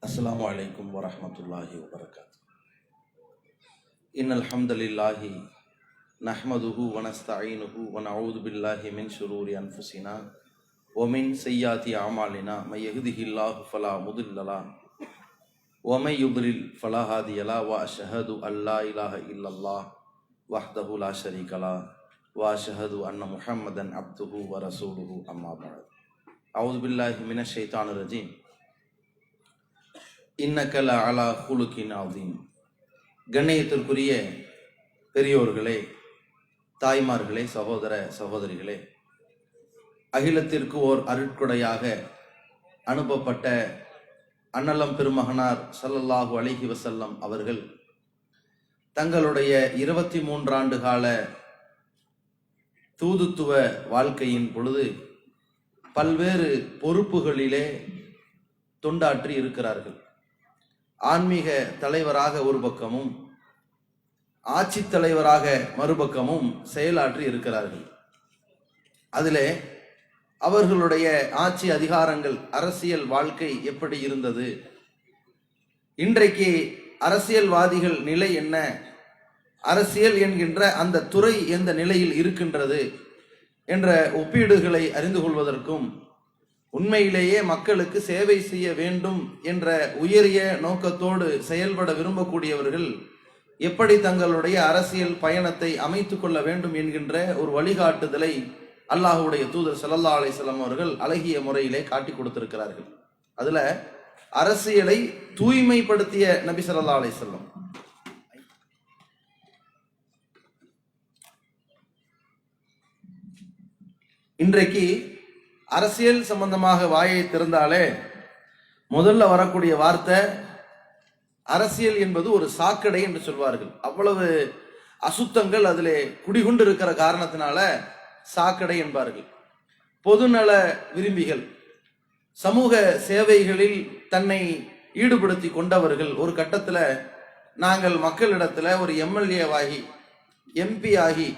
अस्सलामु अलैकुम वरहमतुल्लाहि वबरकातुहू। इन्नल हम्दुलिल्लाहि नहमदुहु व नस्तईनुहु व नऊज़ु बिल्लाहि मिन शुरूरि अनफुसिना व मिन सय्यिआति अमालिना मय यहदिहिल्लाहु फला मुदिल्ल लहु व मय युद्लिल फला हादिय लहु व अशहदु अल्ला इलाहा इल्लल्लाह वहदहु ला शरीका लहु व अशहदु अन्ना मुहम्मदन अब्दुहु व रसूलुहु अम्मा बअद। अऊज़ु बिल्लाहि मिनश शैतानिर रजीम। இன்னக்கல அலா குலுக்கின் ஆதீம். கண்ணியத்திற்குரிய பெரியோர்களே, தாய்மார்களே, சகோதர சகோதரிகளே, அகிலத்திற்கு ஓர் அருட்கொடையாக அனுப்பப்பட்ட அன்னலம் பெருமகனார் ஸல்லல்லாஹு அலைஹி வஸல்லம் அவர்கள் தங்களுடைய 23 ஆண்டு கால தூதுத்துவ வாழ்க்கையின் பொழுது பல்வேறு பொறுப்புகளிலே தொண்டாற்றி இருக்கிறார்கள். ஆன்மீக தலைவராக ஒரு பக்கமும் ஆட்சி தலைவராக மறுபக்கமும் செயலாற்றி இருக்கிறார்கள். அதிலே அவர்களுடைய ஆட்சி அதிகாரங்கள், அரசியல் வாழ்க்கை எப்படி இருந்தது, இன்றைக்கு அரசியல்வாதிகள் நிலை என்ன, அரசியல் என்கின்ற அந்த துறை எந்த நிலையில் இருக்கின்றது என்ற ஒப்பீடுகளை அறிந்து கொள்வதற்கும், உண்மையிலேயே மக்களுக்கு சேவை செய்ய வேண்டும் என்ற உயரிய நோக்கத்தோடு செயல்பட விரும்பக்கூடியவர்கள் எப்படி தங்களுடைய அரசியல் பயணத்தை அமைத்துக் கொள்ள வேண்டும் என்கின்ற ஒரு வழிகாட்டுதலை அல்லாஹ்வுடைய தூதர் ஸல்லல்லாஹு அலைஹி வஸல்லம் அவர்கள் அழகிய முறையிலே காட்டி கொடுத்திருக்கிறார்கள். அதுல அரசியலை தூய்மைப்படுத்திய நபி ஸல்லல்லாஹு அலைஹி வஸல்லம் இன்றைக்கு அரசியல் சம்பந்தமாக வாயை திறந்தாலே முதல்ல வரக்கூடிய வார்த்தை அரசியல் என்பது ஒரு சாக்கடை என்று சொல்வார்கள். அவ்வளவு அசுத்தங்கள் அதிலே குடிகொண்டு இருக்கிற காரணத்தினால சாக்கடை என்பார்கள். பொதுநல விரும்பிகள், சமூக சேவைகளில் தன்னை ஈடுபடுத்தி கொண்டவர்கள் ஒரு கட்டத்துல நாங்கள் மக்களிடத்துல ஒரு எம்எல்ஏவாகி எம்பி ஆகி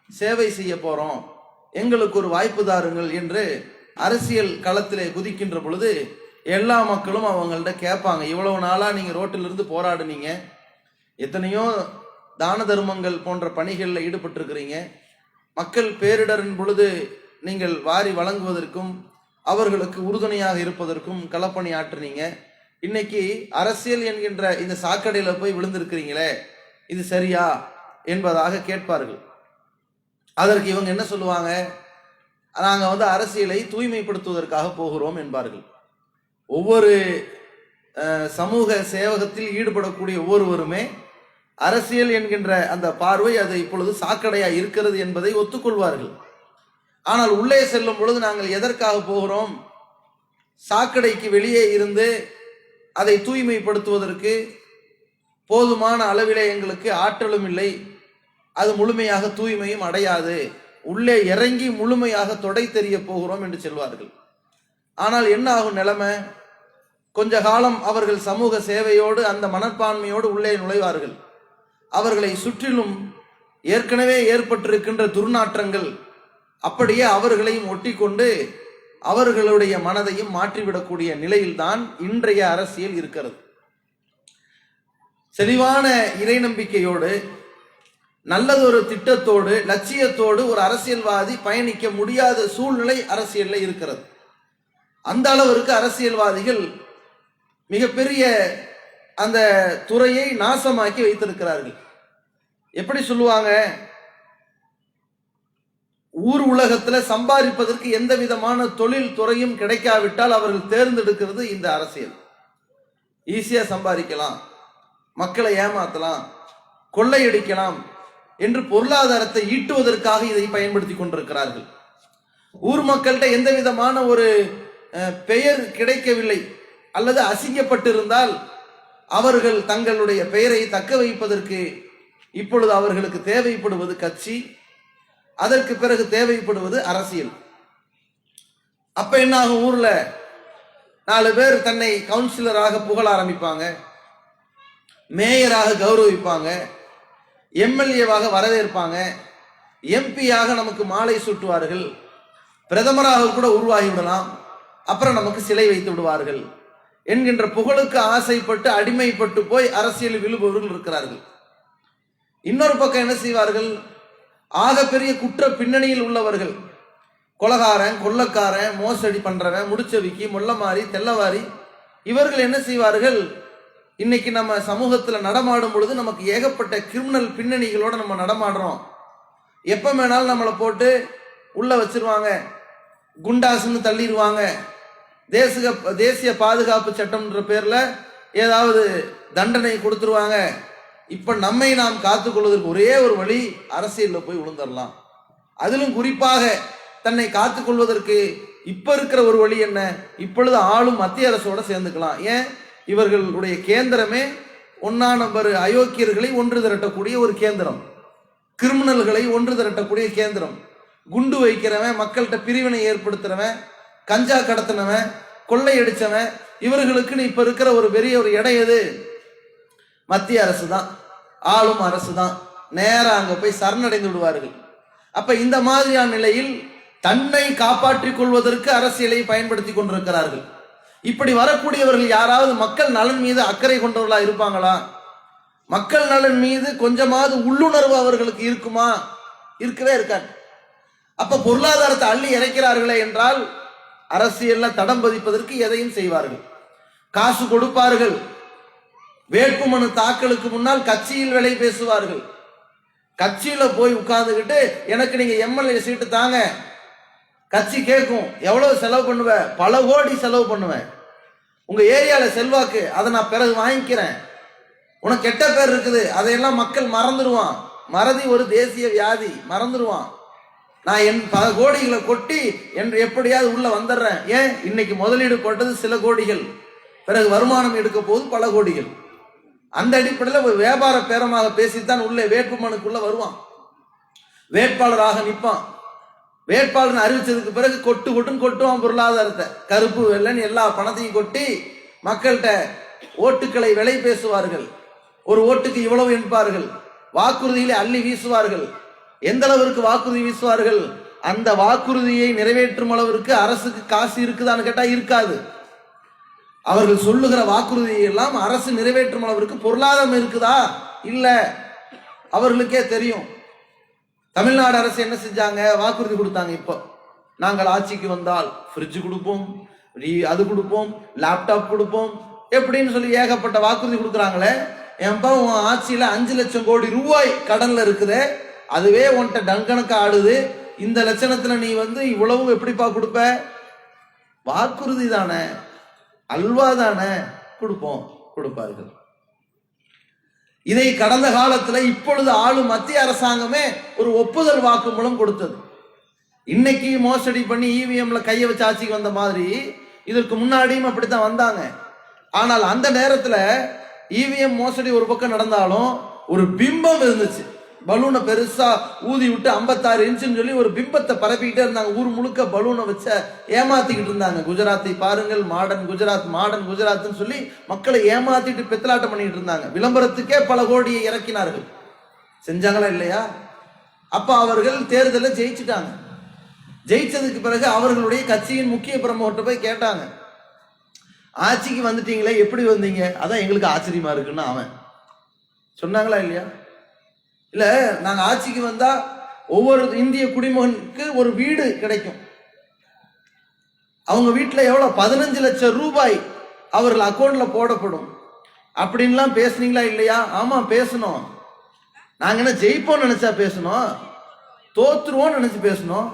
சேவை செய்ய போறோம், எங்களுக்கு ஒரு வாய்ப்பு தாருங்கள் என்று அரசியல் களத்திலே குதிக்கின்ற பொழுது எல்லா மக்களும் அவங்கள்ட்ட கேட்பாங்க, இவ்வளவு நாளா நீங்க ரோட்டிலிருந்து போராடுனீங்க, எத்தனையோ தான தர்மங்கள் போன்ற பணிகளில் ஈடுபட்டிருக்கிறீங்க, மக்கள் பேரிடரின் பொழுது நீங்கள் வாரி வழங்குவதற்கும் அவர்களுக்கு உறுதுணையாக இருப்பதற்கும் களப்பணி ஆற்றுனீங்க, இன்னைக்கு அரசியல் என்கின்ற இந்த சாக்கடையில போய் விழுந்திருக்கிறீங்களே, இது சரியா என்பதாக கேட்பார்கள். அதற்கு இவங்க என்ன சொல்லுவாங்க, நாங்க அரசியலை தூய்மைப்படுத்துவதற்காக போகிறோம் என்பார்கள். ஒவ்வொரு சமூக சேவகத்தில் ஈடுபடக்கூடிய ஒவ்வொருவருமே அரசியல் என்கின்ற அந்த பார்வை அது இப்பொழுது சாக்கடையா இருக்கிறது என்பதை ஒத்துக்கொள்வார்கள். ஆனால் உள்ளே செல்லும் பொழுது நாங்கள் எதற்காக போகிறோம், சாக்கடைக்கு வெளியே இருந்து அதை தூய்மைப்படுத்துவதற்கு போதுமான அளவிலே எங்களுக்கு ஆற்றலும் இல்லை, அது முழுமையாக தூய்மையும் அடையாது, உள்ளே இறங்கி முழுமையாக தொடை தெரிய போகிறோம் என்று சொல்வார்கள். ஆனால் என்ன ஆகும் நிலைமை, கொஞ்ச காலம் அவர்கள் சமூக சேவையோடு அந்த மனப்பான்மையோடு உள்ளே நுழைவார்கள். அவர்களை சுற்றிலும் ஏற்கனவே ஏற்பட்டிருக்கின்ற துர்நாற்றங்கள் அப்படியே அவர்களையும் ஒட்டி கொண்டு அவர்களுடைய மனதையும் மாற்றிவிடக்கூடிய நிலையில்தான் இன்றைய அரசியல் இருக்கிறது. தெளிவான இறை நம்பிக்கையோடு நல்லதொரு திட்டத்தோடு லட்சியத்தோடு ஒரு அரசியல்வாதி பயணிக்க முடியாத சூழ்நிலை அரசியல்ல இருக்கிறது. அந்த அளவிற்கு அரசியல்வாதிகள் மிகப்பெரிய அந்த துறையை நாசமாக்கி வைத்திருக்கிறார்கள். எப்படி சொல்லுவாங்க, ஊர் உலகத்துல சம்பாதிப்பதற்கு எந்த விதமான தொழில் துறையும் கிடைக்காவிட்டால் அவர்கள் தேர்ந்தெடுக்கிறது இந்த அரசியல். ஈஸியா சம்பாதிக்கலாம், மக்களை ஏமாத்தலாம், கொள்ளையடிக்கலாம் என்று பொருளாதாரத்தை ஈட்டுவதற்காக இதை பயன்படுத்தி கொண்டிருக்கிறார்கள். ஊர் மக்கள்கிட்ட எந்த விதமான ஒரு பெயர் கிடைக்கவில்லை அல்லது அசிங்கப்பட்டிருந்தால் அவர்கள் தங்களுடைய பெயரை தக்க வைப்பதற்கு இப்பொழுது அவர்களுக்கு தேவைப்படுவது கட்சி, அதற்கு பிறகு தேவைப்படுவது அரசியல். அப்ப என்ன ஆகும், ஊர்ல 4 பேர் தன்னை கவுன்சிலராக புகழ ஆரம்பிப்பாங்க, மேயராக கௌரவிப்பாங்க, எம்எல்ஏவாக வரவேற்பாங்க, எம்பியாக நமக்கு மாலை சூட்டுவார்கள், பிரதமராக கூட உருவாகி விடலாம், அப்புறம் நமக்கு சிலை வைத்து விடுவார்கள். என்கின்ற புகழுக்கு ஆசைப்பட்டு அடிமைப்பட்டு போய் அரசியலில் விழுபவர்கள் இருக்கிறார்கள். இன்னொரு பக்கம் என்ன செய்வார்கள்? ஆகப்பெரிய குற்ற பின்னணியில் உள்ளவர்கள், கொலகாரன், கொள்ளக்காரன், மோசடி பண்றவன், முடிச்சவிக்கி, முள்ளமாரி, தெல்லவாரி, இவர்கள் என்ன செய்வார்கள்? இன்னைக்கு நம்ம சமூகத்துல நடமாடும் பொழுது நமக்கு ஏகப்பட்ட கிரிமினல் பின்னணிகளோட நம்ம நடமாடுறோம். எப்ப வேணாலும் நம்மளை போட்டு உள்ள வச்சிருவாங்க, குண்டாசுன்னு தள்ளிடுவாங்க, தேசிய பாதுகாப்பு சட்டம்ன்ற பேர்ல ஏதாவது தண்டனை கொடுத்துருவாங்க. இப்ப நம்மை நாம் காத்துக்கொள்வதற்கு ஒரே ஒரு வழி, அரசியல்ல போய் விழுந்துடலாம். அதிலும் குறிப்பாக தன்னை காத்துக்கொள்வதற்கு இப்ப இருக்கிற ஒரு வழி என்ன? இப்பொழுது ஆளும் மத்திய அரசோட சேர்ந்துக்கலாம். ஏன்? இவர்களுடைய கேந்திரமே 1ஆம் நம்பர் அயோக்கியர்களை ஒன்று திரட்டக்கூடிய ஒரு கேந்திரம், கிரிமினல்களை ஒன்று திரட்டக்கூடிய கேந்திரம். குண்டு வைக்கிறவன், மக்கள்கிட்ட பிரிவினை ஏற்படுத்துறவன், கஞ்சா கடத்தினவன், கொள்ளையடிச்சவன், இவர்களுக்குன்னு இப்ப இருக்கிற ஒரு பெரிய ஒரு இடம் எது? மத்திய அரசு தான், ஆளும் அரசு தான். நேரா அங்க போய் சரணடைந்து விடுவார்கள். அப்ப இந்த மாதிரியான நிலையில் தன்னை காப்பாற்றிக் கொள்வதற்கு அரசியலை பயன்படுத்தி கொண்டிருக்கிறார்கள். இப்படி வரக்கூடியவர்கள் யாராவது மக்கள் நலன் மீது அக்கறை கொண்டவர்களா இருப்பாங்களா? மக்கள் நலன் மீது கொஞ்சமாவது உள்ளுணர்வு அவர்களுக்கு இருக்குமா? இருக்கவே இருக்காது. அப்ப பொருளாதாரத்தை அள்ளி இறைக்கிறார்களே என்றால் அரசியல்ல தடம் பதிப்பதற்கு எதையும் செய்வார்கள். காசு கொடுப்பார்கள். வேட்புமனு தாக்கலுக்கு முன்னால் கட்சியில் விலை பேசுவார்கள். கட்சியில போய் உட்கார்ந்துகிட்டு எனக்கு நீங்க எம்எல்ஏ சீட்டு தாங்க, கட்சி கேட்கும். எவ்வளவு செலவு பண்ணுவ? பல கோடி செலவு பண்ணுவேன். உங்க ஏரியால செல்வாக்கு, அதை நான் பிறகு வாங்கிக்கிறேன். உனக்கு கெட்ட பேர் இருக்குது, அதையெல்லாம் மக்கள் மறந்துடுவான். மறதி ஒரு தேசிய வியாதி, மறந்துடுவான். நான் என் பல கோடிகளை கொட்டி என்று எப்படியாவது உள்ள வந்துடுறேன். ஏன்? இன்னைக்கு முதலீடு போட்டது சில கோடிகள், பிறகு வருமானம் எடுக்க போது பல கோடிகள். அந்த அடிப்படையில் ஒரு வியாபார பேரமாக பேசித்தான் உள்ளே வேட்புமனுக்குள்ள வருவான், வேட்பாளராக நிற்பான். வேட்பாளர் அறிவிச்சதுக்கு பிறகு கொட்டுன்னு கொட்டுவான் பொருளாதாரத்தை, கருப்பு வெள்ளன்னு எல்லா பணத்தையும் கொட்டி மக்கள்கிட்ட ஓட்டுக்களை விலை பேசுவார்கள். ஒரு ஓட்டுக்கு இவ்வளவு என்பார்கள். வாக்குறுதிகளை அள்ளி வீசுவார்கள். எந்த அளவிற்கு வாக்குறுதி வீசுவார்கள்? அந்த வாக்குறுதியை நிறைவேற்றும் அளவிற்கு அரசுக்கு காசு இருக்குதான்னு கேட்டா இருக்காது. அவர்கள் சொல்லுகிற வாக்குறுதியை எல்லாம் அரசு நிறைவேற்றும் அளவிற்கு பொருளாதாரம் இருக்குதா? இல்ல. அவர்களுக்கே தெரியும். தமிழ்நாடு அரசு என்ன செஞ்சாங்க? வாக்குறுதி கொடுத்தாங்க. இப்போ நாங்கள் ஆட்சிக்கு வந்தால் ஃப்ரிட்ஜ் கொடுப்போம், அது கொடுப்போம், லேப்டாப் கொடுப்போம், எப்படின்னு சொல்லி ஏகப்பட்ட வாக்குறுதி கொடுக்குறாங்களே. ஏன்பா உன் ஆட்சியில 5 லட்சம் கோடி ரூபாய் கடன்ல இருக்குது, அதுவே உன்கிட்ட டங்கணக்கா ஆடுது. இந்த லட்சணத்துல நீ இவ்வளவு எப்படிப்பா கொடுப்ப? வாக்குறுதி தானே, அல்வா தானே, கொடுப்போம், கொடுப்பார்கள். இதை கடந்த காலத்துல இப்பொழுது ஆளும் மத்திய அரசாங்கமே ஒரு ஒப்புதல் வாக்குமூலம் கொடுத்தது. இன்னைக்கு மோசடி பண்ணி இவிஎம்ல கையை வச்சு ஆட்சிக்கு வந்த மாதிரி இதற்கு முன்னாடியும் அப்படித்தான் வந்தாங்க. ஆனால் அந்த நேரத்துல இவிஎம் மோசடி ஒரு பக்கம் நடந்தாலும் ஒரு பிம்பம் இருந்துச்சு. பலூனை பெருசா ஊதி விட்டு 56 இன்ச்சுன்னு சொல்லி ஒரு பிம்பத்தை பரப்பிக்கிட்டே இருந்தாங்க. ஊர் முழுக்க பலூனை வச்ச ஏமாத்திக்கிட்டு இருந்தாங்க. குஜராத்தை பாருங்கள், மாடர்ன் குஜராத், மாடர்ன் குஜராத்னு சொல்லி மக்களை ஏமாத்திட்டு பெத்தலாட்டம் பண்ணிட்டு இருந்தாங்க. விளம்பரத்துக்கே பல கோடியை இறக்கினார்கள். செஞ்சாங்களா இல்லையா? அப்ப அவர்கள் தேர்தலில் ஜெயிச்சுட்டாங்க. ஜெயிச்சதுக்கு பிறகு அவர்களுடைய கட்சியின் முக்கிய பிரமுகர்கிட்ட போய் கேட்டாங்க, ஆட்சிக்கு வந்துட்டீங்களே, எப்படி வந்தீங்க? அதான் எங்களுக்கு ஆச்சரியமா இருக்குன்னு அவன் சொன்னாங்களா இல்லையா? இல்ல, நாங்க ஆட்சிக்கு வந்தா ஒவ்வொரு இந்திய குடிமகனுக்கு ஒரு வீடு கிடைக்கும். அவங்க வீட்டுல எவ்வளவு 15 லட்சம் ரூபாய் அவர்கள் அக்கௌண்ட்ல போடப்படும் அப்படின்லாம் பேசுனீங்களா இல்லையா? ஆமா பேசணும். நாங்க என்ன ஜெயிப்போம் நினைச்சா பேசணும்? தோத்துருவோம் நினைச்சு பேசணும்.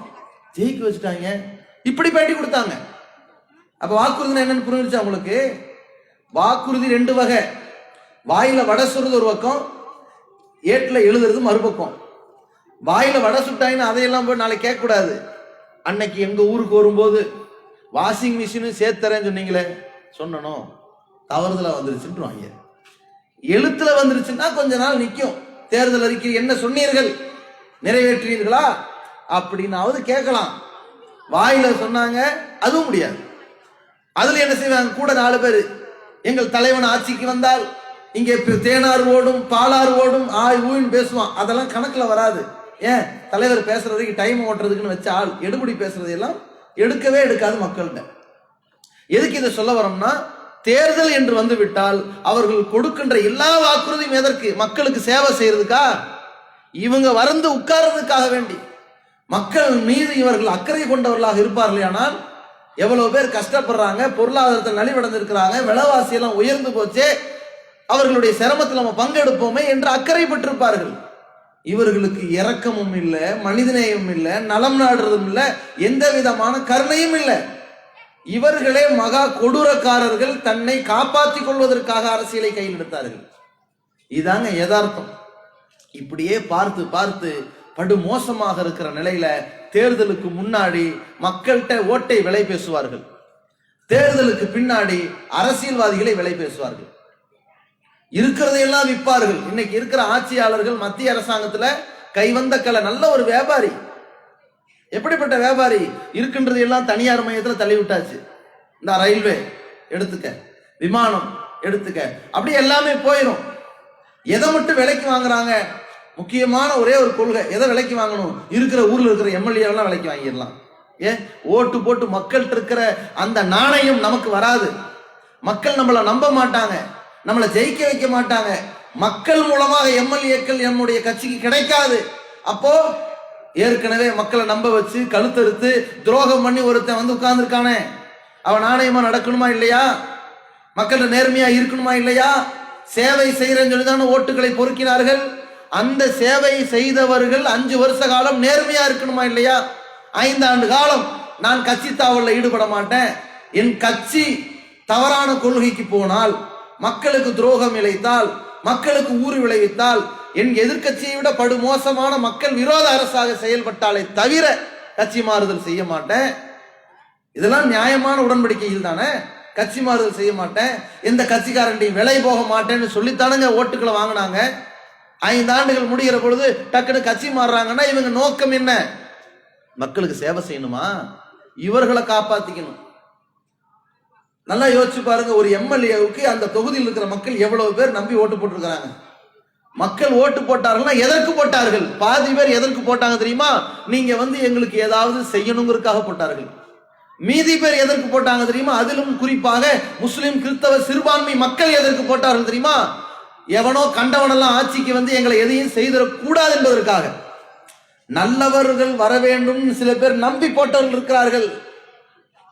ஜெயிக்க வச்சுட்டாங்க. இப்படி பேட்டி கொடுத்தாங்க. அப்ப வாக்குறுதி என்னன்னு புரிஞ்சிருச்சா உங்களுக்கு? வாக்குறுதி 2 வகை. வாயில வடை சுடுறது ஒரு பக்கம், ஏட்டுல எழுதுறது மறுபக்கம். வாயில வடை சுட்டாங்கன்னு அதையெல்லாம் போய் நாளைக்கு கேட்க கூடாது. அன்னைக்கு எங்க ஊருக்கு வரும்போது வாஷிங் மிஷினும் சேர்த்தரேன்னு சொன்னீங்களே, சொன்னனும் தவறுதலா வந்துருச்சுன்னு வாங்க. எழுத்துல வந்துருச்சுன்னா கொஞ்ச நாள் நிற்கும். தேர்தல் அறிக்கை என்ன சொன்னீர்கள், நிறைவேற்றீர்களா அப்படின்னாவது கேட்கலாம். வாயில சொன்னாங்க அதுவும் முடியாது. அதுல என்ன செய்வாங்க? கூட 4 பேர் எங்கள் தலைவன் ஆட்சிக்கு வந்தால் இங்கே தேனாறு ஓடும், பாலாறு ஓடும், ஊன்னு பேசுவான். அதெல்லாம் கணக்குல வராது. ஏன்? தலைவர் பேசுற வரைக்கும் டைம் ஓட்டுறதுக்குன்னு வச்ச ஆள் எடுபடி பேசுறது எல்லாம் எடுக்கவே எடுக்காது மக்கள்கிட்ட. எதுக்கு இதை சொல்ல வரோம்னா, தேர்தல் என்று வந்துவிட்டால் அவர்கள் கொடுக்கின்ற எல்லா வாக்குறுதியும் எதற்கு? மக்களுக்கு சேவை செய்யறதுக்கா? இவங்க வந்து உட்கார்றதுக்காக வேண்டி. மக்கள் மீது இவர்கள் அக்கறை கொண்டவர்களாக இருப்பார்கள். ஆனால் எவ்வளவு பேர் கஷ்டப்படுறாங்க, பொருளாதாரத்தை நலிவடைந்திருக்கிறாங்க, விலைவாசி எல்லாம் உயர்ந்து போச்சே, அவர்களுடைய சிரமத்தில் நம்ம பங்கெடுப்போமே என்று அக்கறைப்பட்டிருப்பார்கள். இவர்களுக்கு இரக்கமும் இல்லை, மனிதநேயமும் இல்லை, நலம் நாடுறதும் இல்லை, எந்த விதமான கருணையும் இல்லை. இவர்களே மகா கொடூரக்காரர்கள். தன்னை காப்பாற்றிக் கொள்வதற்காக அரசியலை கையில் எடுத்தார்கள். இதாங்க யதார்த்தம். இப்படியே பார்த்து பார்த்து படு மோசமாக இருக்கிற நிலையில தேர்தலுக்கு முன்னாடி மக்கள்கிட்ட ஓட்டை விலை பேசுவார்கள், தேர்தலுக்கு பின்னாடி அரசியல்வாதிகளை விலை பேசுவார்கள், இருக்கிறதையெல்லாம் விற்பார்கள். இன்னைக்கு இருக்கிற ஆட்சியாளர்கள் மத்திய அரசாங்கத்துல கைவந்த கலை, நல்ல ஒரு வியாபாரி. எப்படிப்பட்ட வியாபாரி? இருக்கின்றது எல்லாம் தனியார் மையத்தில் தள்ளி விட்டாச்சு. இந்த ரயில்வே எடுத்துக்க, விமானம் எடுத்துக்க, அப்படி எல்லாமே போயிடும். எதை மட்டும் விலைக்கு வாங்குறாங்க? முக்கியமான ஒரே ஒரு கொள்கை, எதை விலைக்கு வாங்கணும்? இருக்கிற ஊர்ல இருக்கிற எம்எல்ஏ எல்லாம் விலைக்கு வாங்கிடலாம். ஏன்? ஓட்டு போட்டு மக்கள்கிட்ட இருக்கிற அந்த நாணயம் நமக்கு வராது. மக்கள் நம்மளை நம்ப மாட்டாங்க, நம்மளை ஜெயிக்க வைக்க மாட்டாங்க. மக்கள் மூலமாக எம்எல்ஏக்கள் நம்முடைய கட்சிக்கு கிடைக்காது. அப்போ ஏற்கனவே மக்களை நம்ப வச்சு கழுத்தறுத்து துரோகம் பண்ணி ஒருத்தன் வந்து உட்கார்ந்துருக்கானே, அவன் நாணயமா நடக்கணுமா இல்லையா? மக்கள் நேர்மையா இருக்கணுமா இல்லையா? சேவை செய்யறேன்னு சொல்லிதான ஓட்டுகளை பொறுக்கினார்கள். அந்த சேவை செய்தவர்கள் 5 வருஷ காலம் நேர்மையா இருக்கணுமா இல்லையா? 5 ஆண்டு காலம் நான் கட்சி தாவலில் ஈடுபட மாட்டேன், என் கட்சி தவறான கொள்கைக்கு போனால், மக்களுக்கு துரோகம் இழைத்தால், மக்களுக்கு ஊறு விளைவித்தால், என் எதிர்கட்சியை விட படுமோசமான மக்கள் விரோத அரசாக செயல்பட்டாலே தவிர கட்சி மாறுதல் செய்ய மாட்டேன். இதெல்லாம் நியாயமான உடன்படிக்கையில் தானே. கட்சி மாறுதல் செய்ய மாட்டேன், எந்த கட்சிக்காரண்டையும் விலை போக மாட்டேன்னு சொல்லித்தானுங்க ஓட்டுக்களை வாங்கினாங்க. 5 ஆண்டுகள் முடிகிற பொழுது டக்குன்னு கட்சி மாறுறாங்கன்னா இவங்க நோக்கம் என்ன? மக்களுக்கு சேவை செய்யணுமா? இவர்களை காப்பாத்திக்கணும். நல்லா யோசிச்சு பாருங்க, ஒரு எம்எல்ஏவுக்கு அந்த தொகுதியில் இருக்கிற மக்கள் எவ்வளவு பேர் நம்பி ஓட்டு போட்டிருக்கிறாங்க. மக்கள் ஓட்டு போட்டார்கள்னா எதற்கு போட்டார்கள்? பாதி பேர் எதற்கு போட்டாங்க தெரியுமா? நீங்க வந்து எங்களுக்கு ஏதாவது செய்யணுங்கிறதுக்காக போட்டார்கள். மீதி பேர் எதற்கு போட்டாங்க தெரியுமா? அதிலும் குறிப்பாக முஸ்லிம் கிறிஸ்தவ சிறுபான்மை மக்கள் எதற்கு போட்டார்கள் தெரியுமா? எவனோ கண்டவனெல்லாம் ஆட்சிக்கு வந்து எங்களை எதையும் செய்திடக்கூடாது என்பதற்காக. நல்லவர்கள் வர வேண்டும் சில பேர் நம்பி போட்டவர்கள் இருக்கிறார்கள்.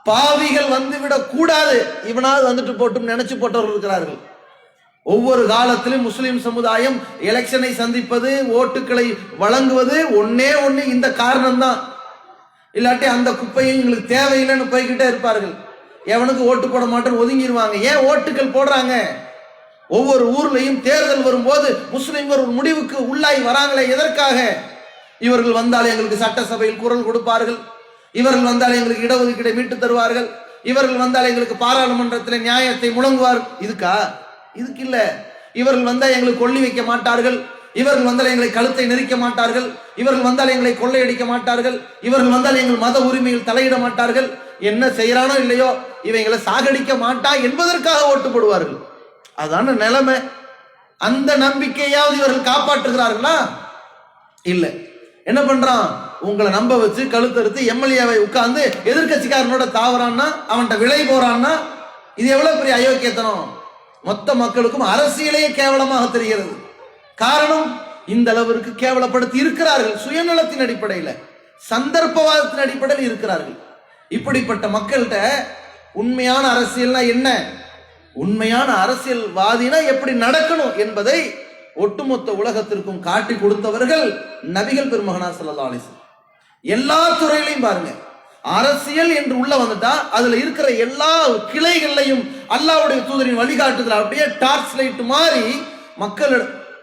பாவிகள் வந்துவிடக் கூடாது, இவனாவது வந்துட்டு போட்டும் நினைச்சு போட்டவர்கள் இருக்கிறார்கள். ஒவ்வொரு காலத்திலும் முஸ்லிம் சமுதாயம் எலெக்ஷனை சந்திப்பது, ஓட்டுக்களை வழங்குவது ஒன்னே ஒண்ணு இந்த காரணம் தான். இல்லாட்டி அந்த குப்பையும் எங்களுக்கு தேவையில்லைன்னு போய்கிட்டே இருப்பார்கள். எவனுக்கு ஓட்டு போட மாட்டேன்னு ஒதுங்கிடுவாங்க. ஏன் ஓட்டுகள் போடுறாங்க? ஒவ்வொரு ஊர்லயும் தேர்தல் வரும்போது முஸ்லிம்கள் ஒரு முடிவுக்கு உள்ளாய் வராங்களே, எதற்காக? இவர்கள் வந்தால் எங்களுக்கு சட்டசபையில் குரல் கொடுப்பார்கள், இவர்கள் வந்தால் எங்களுக்கு இடஒதுக்கீடை மீட்டு தருவார்கள், இவர்கள் வந்தால் எங்களுக்கு பாராளுமன்றத்தில் நியாயத்தை முழங்குவார். இதுக்கா? இதுக்கு இல்ல. இவர்கள் வந்தால் எங்களுக்கு கொள்ளி வைக்க மாட்டார்கள், இவர்கள் வந்தால் எங்களை கழுத்தை நெரிக்க மாட்டார்கள், இவர்கள் வந்தால் எங்களை கொள்ளையடிக்க மாட்டார்கள், இவர்கள் வந்தால் எங்கள் மத உரிமையில் தலையிட மாட்டார்கள், என்ன செய்யறானோ இல்லையோ இவங்களை சாகடிக்க மாட்டா என்பதற்காக ஓட்டு போடுவார்கள். அதான நிலைமை. அந்த நம்பிக்கையாவது இவர்கள் காப்பாற்றுகிறார்களா? இல்ல. என்ன பண்றான்? உங்களை நம்ப வச்சு கழுத்தறுத்து எம்எல்ஏவை உட்கார்ந்து எதிர்கட்சிக்காரனோட தாவறான்னா, அவன்கிட்ட விலை போறான்னா, இது எவ்வளவு பெரிய அயோக்கியத்தனம். மொத்த மக்களுக்கும் அரசியலையே கேவலமாக தெரிகிறது. காரணம், இந்த அளவிற்கு கேவலப்படுத்தி இருக்கிறார்கள். சுயநலத்தின் அடிப்படையில், சந்தர்ப்பவாதத்தின் அடிப்படையில் இருக்கிறார்கள். இப்படிப்பட்ட மக்கள்கிட்ட உண்மையான அரசியல்னா என்ன, உண்மையான அரசியல்வாதினா எப்படி நடக்கணும் என்பதை ஒட்டுமொத்த உலகத்திற்கும் காட்டி கொடுத்தவர்கள் நபிகள் பெருமகனார் ஸல்லல்லாஹு அலைஹி வஸல்லம். எல்லா துறையிலையும் பாருங்க, அரசியல் என்று உள்ள வந்துட்டா அதுல இருக்கிற எல்லா கிளைகளையும் அல்லாஹ்வுடைய தூதரின் வழிகாட்டுதல் அப்படியே டார்ச் லைட் மாதிரி மக்கள்.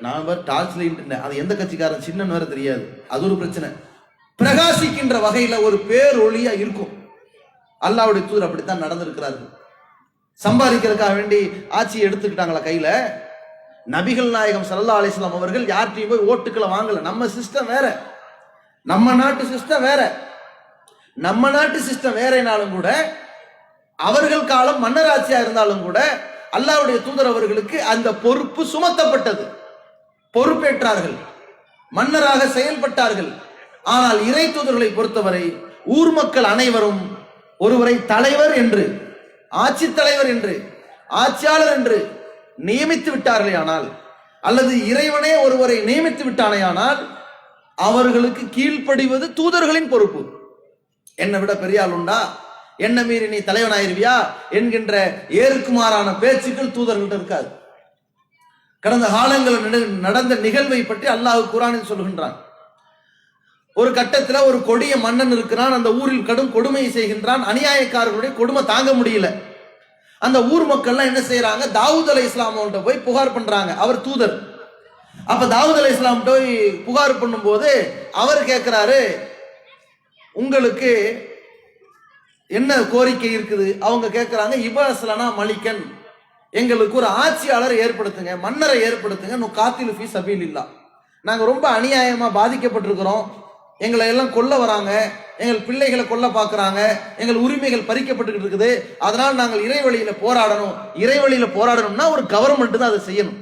நான் டார்ச் லைட், அது எந்த கட்சிக்காரன் சின்னன்னு வேற தெரியாது, அது ஒரு பிரச்சனை. பிரகாசிக்கின்ற வகையில ஒரு பேரொளியா இருக்கும். அல்லாஹ்வுடைய தூதர் அப்படித்தான் நடந்திருக்கிறார்கள். சம்பாதிக்கிறதுக்காக வேண்டி ஆட்சியை எடுத்துக்கிட்டாங்களா கையில? நபிகள் நாயகம் ஸல்லல்லாஹு அலைஹி வஸல்லம் அவர்கள் யார்கிட்டையும் போய் ஓட்டுக்களை வாங்கல. நம்ம சிஸ்டம் வேற, நம்ம நாட்டு சிஸ்டம் வேற. நம்ம நாட்டு சிஸ்டம் வேறனாலும் கூட, அவர்கள் காலம் மன்னராட்சியா இருந்தாலும் கூட அல்லாஹ்வுடைய தூதர் அவர்களுக்கு அந்த பொறுப்பு சுமத்தப்பட்டது. பொறுப்பேற்றார்கள், மன்னராக செயல்பட்டார்கள். ஆனால் இறை தூதர்களை பொறுத்தவரை ஊர் மக்கள் அனைவரும் ஒருவரை தலைவர் என்று, ஆட்சி தலைவர் என்று, ஆட்சியாளர் என்று நியமித்து விட்டார்களே ஆனால், அல்லது இறைவனே ஒருவரை நியமித்து விட்டானேயானால் அவர்களுக்கு கீழ்ப்படிவது தூதர்களின் பொறுப்பு. என்னை விட பெரிய ஆள் உண்டா, என்ன மீறி நீ தலைவனாயிருவியா என்கின்ற ஏற்குமாறான பேச்சுக்கள் தூதர்கள்ட்ட இருக்காது. கடந்த காலங்களில் நடந்த நிகழ்வை பற்றி அல்லாஹ் குர்ஆனில் சொல்கின்றான். ஒரு கட்டத்தில் ஒரு கொடிய மன்னன் இருக்கிறான். அந்த ஊரில் கடும் கொடுமையை செய்கின்றான். அநியாயக்காரர்களுடைய கொடுமை தாங்க முடியல. அந்த ஊர் மக்கள்லாம் என்ன செய்யறாங்க, தாவூத் அலைஹிஸ்ஸலாம் அவங்கள்ட்ட போய் புகார் பண்றாங்க. அவர் தூதர். அப்ப தாவூத் அலைஹிஸ்ஸலாம் போய் புகார் பண்ணும்போது அவர் கேட்கிறாரு, உங்களுக்கு என்ன கோரிக்கை இருக்குது? அவங்க கேட்கிறாங்க, இபாஸ்லனா மலிக்கன், எங்களுக்கு ஒரு ஆட்சியாளர் ஏற்படுத்துங்க, மன்னரை ஏற்படுத்துங்க. நுகாத்திலு ஃபீ சபீலில்லாஹ், நாங்க ரொம்ப அநியாயமா பாதிக்கப்பட்டிருக்கிறோம், எங்களை எல்லாம் கொல்ல வராங்க, எங்கள் பிள்ளைகளை கொல்ல பார்க்கறாங்க, எங்கள் உரிமைகள் பறிக்கப்பட்டு இருக்குது, அதனால் நாங்கள் இறைவழியில போராடணும். இறைவழியில போராடணும்னா ஒரு கவர்மெண்ட் தான் அதை செய்யணும்.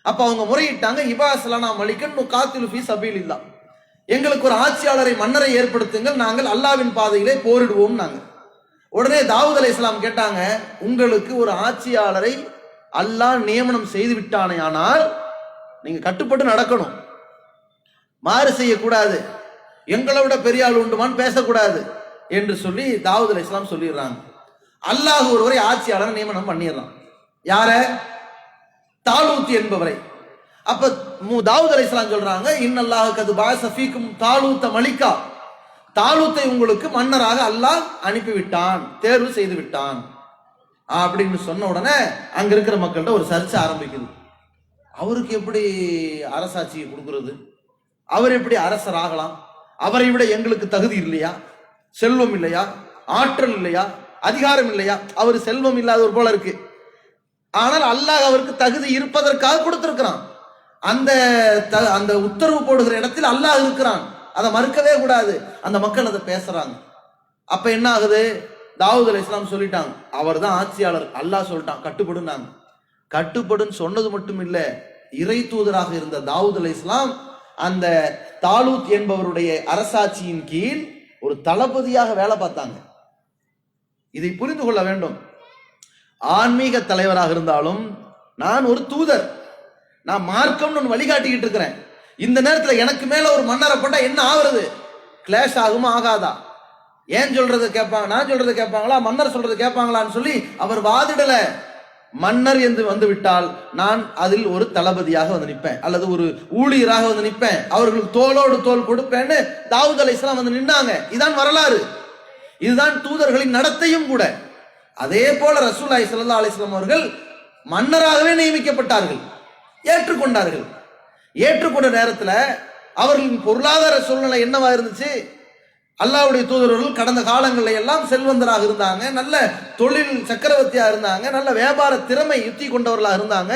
அப்ப அவங்க முறையிட்டாங்க, இபாஸ்லனா மலிக்கன் நுகாத்திலு ஃபீ சபீலில்லாஹ், எங்களுக்கு ஒரு ஆட்சியாளரை மன்னரை ஏற்படுத்துங்கள், நாங்கள் அல்லாஹ்வின் பாதையிலே போரிடுவோம். நாங்கள் உடனே தாவூத் அலைஹிஸ்ஸலாம் கேட்டாங்க, உங்களுக்கு ஒரு ஆட்சியாளரை அல்லாஹ் நியமனம் செய்து விட்டானே ஆனால் நீங்க கட்டுப்பட்டு நடக்கணும், மாறு செய்யக்கூடாது, எங்களை விட பெரிய ஆள் உண்டுமான்னு பேசக்கூடாது என்று சொல்லி தாவூத் அலைஹிஸ்ஸலாம் சொல்லிடுறாங்க. அல்லாஹ் ஒருவரை ஆட்சியாளரை நியமனம் பண்ணிடுறான். யார? தாலூத் என்பவரை. அப்ப தாவூத் அலைஹிஸ்ஸலாம் சொல்றாங்க, இன்னல்லாஹ் கது பாஸ ஃபீக்கும் தாலூத்த மலிகா, தாலூத்தை உங்களுக்கு மன்னராக அல்லாஹ் அனுப்பிவிட்டான், தேர்வு செய்து விட்டான் அப்படின்னு சொன்ன உடனே அங்க இருக்கிற மக்கள்கிட்ட ஒரு சர்ச்சை ஆரம்பிக்குது. அவருக்கு எப்படி அரசாட்சியை கொடுக்கிறது? அவர் எப்படி அரசர் ஆகலாம்? அவரை விட எங்களுக்கு தகுதி இல்லையா? செல்வம் இல்லையா? ஆற்றல் இல்லையா? அதிகாரம் இல்லையா? அவர் செல்வம் இல்லாதவர் போல இருக்கு. ஆனால் அல்லாஹ் அவருக்கு தகுதி இருப்பதற்காக கொடுத்திருக்கிறான். அந்த உத்தரவு போடுகிற இடத்தில் அல்லாஹ் இருக்கிறான், அதை மறுக்கவே கூடாது. அந்த மக்கள் அதை பேசுறாங்க. அப்ப என்ன ஆகுது? தாவூத் அலைஹிஸ்ஸலாம் சொல்லிட்டாங்க, அவர் தான் ஆட்சியாளர். அல்லாஹ் சொல்லிட்டான் கட்டுப்படுனாங்க. கட்டுப்படுன்னு சொன்னது மட்டும் இல்ல, இறை தூதராக இருந்த தாவூத் அலைஹிஸ்ஸலாம் அந்த தாலூத் என்பவருடைய அரசாட்சியின் கீழ் ஒரு தளபதியாக வேலை பார்த்தாங்க. இதை புரிந்து கொள்ள வேண்டும். ஆன்மீக தலைவராக இருந்தாலும் நான் ஒரு தூதர், நான் மார்க்கம்னு வழிகாட்டிக்கிட்டு இருக்கிறேன். இந்த நேரத்தில் எனக்கு மேல ஒரு மன்னரை போட்டா என்ன ஆகுறது? கிளாஷ் ஆகுமா ஆகாதா? ஏன் சொல்றது கேட்பாங்க, நான் சொல்றது கேட்பாங்களா, மன்னர் சொல்றது கேட்பாங்களான்னு சொல்லி அவர் வாதிடல. மன்னர் என்று வந்து விட்டால் நான் அதில் ஒரு தளபதியாக வந்து நிற்பேன், அல்லது ஒரு ஊழியராக வந்து நிற்பேன், அவர்களுக்கு தோளோடு தோல் கொடுப்பேன்னு தாவூத் அலைஹிஸ்ஸலாம் வந்து நின்னாங்க. இதுதான் வரலாறு, இதுதான் தூதர்களின் நடத்தையும் கூட. அதே போல ரசூலுல்லாஹி ஸல்லல்லாஹு அலைஹி வஸல்லம் அவர்கள் மன்னராகவே நியமிக்கப்பட்டார்கள், ஏற்றுக்கொண்டார்கள். ஏற்றுக்கொண்ட நேரத்தில் அவர்களின் பொருளாதார சூழ்நிலை என்னவா இருந்துச்சு? அல்லாஹ்வுடைய தூதர்கள் கடந்த காலங்களில் எல்லாம் செல்வந்தராக இருந்தாங்க, நல்ல தொழில் சக்கரவர்த்தியா இருந்தாங்க, நல்ல வியாபார திறமை யுத்தி கொண்டவர்களாக இருந்தாங்க.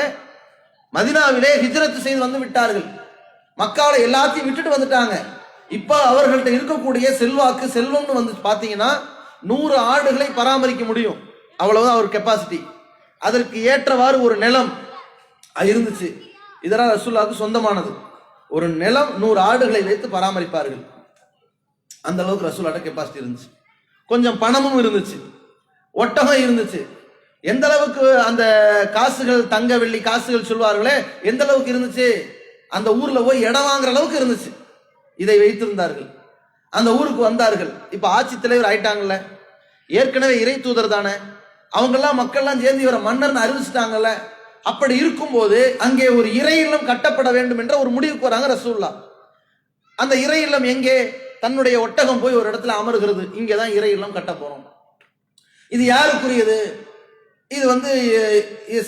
மதீனாவிலே ஹிஜ்ரத் செய்து வந்து விட்டார்கள், மக்காவை எல்லாத்தையும் விட்டுட்டு வந்துட்டாங்க. இப்ப அவர்கள்ட்ட இருக்கக்கூடிய செல்வாக்கு செல்வம்னு வந்து பாத்தீங்கன்னா 100 ஆடுகளை பராமரிக்க முடியும், அவ்வளவுதான் அவர் கெப்பாசிட்டி. அதற்கு ஏற்றவாறு ஒரு நிலம் இருந்துச்சு, இதெல்லாம் ரசூலுல்லாஹ்வுக்கு சொந்தமானது. ஒரு நிலம் 100 ஆடுகளை வைத்து பராமரிப்பார்கள். அந்த அளவுக்கு ரசூலுல்லாஹ்வுடைய கெப்பாசிட்டி இருந்துச்சு. கொஞ்சம் பணமும் இருந்துச்சு, ஒட்டகம் இருந்துச்சு. எந்த அளவுக்கு அந்த காசுகள், தங்க வெள்ளி காசுகள் சொல்வார்களே, எந்த அளவுக்கு இருந்துச்சு? அந்த ஊர்ல போய் இடம் வாங்குற அளவுக்கு இருந்துச்சு. இதை வைத்திருந்தார்கள். அந்த ஊருக்கு வந்தார்கள். இப்ப ஆட்சி தலைவர் ஆயிட்டாங்கல்ல, ஏற்கனவே இறை தூதர் தானே, அவங்கெல்லாம் மக்கள்லாம் சேர்ந்து இவரை மன்னர்னு அறிவிச்சிட்டாங்கல்ல. அப்படி இருக்கும்போது அங்கே ஒரு இறை இல்லம் கட்டப்பட வேண்டும் என்ற ஒரு முடிவுக்கு வராங்க ரசூலுல்லாஹ். அந்த இறை இல்லம் எங்கே? தன்னுடைய ஒட்டகம் போய் ஒரு இடத்துல அமர்கிறது, இங்கேதான் இறை இல்லம் கட்ட போறோம். இது யாருக்குரியது? இது வந்து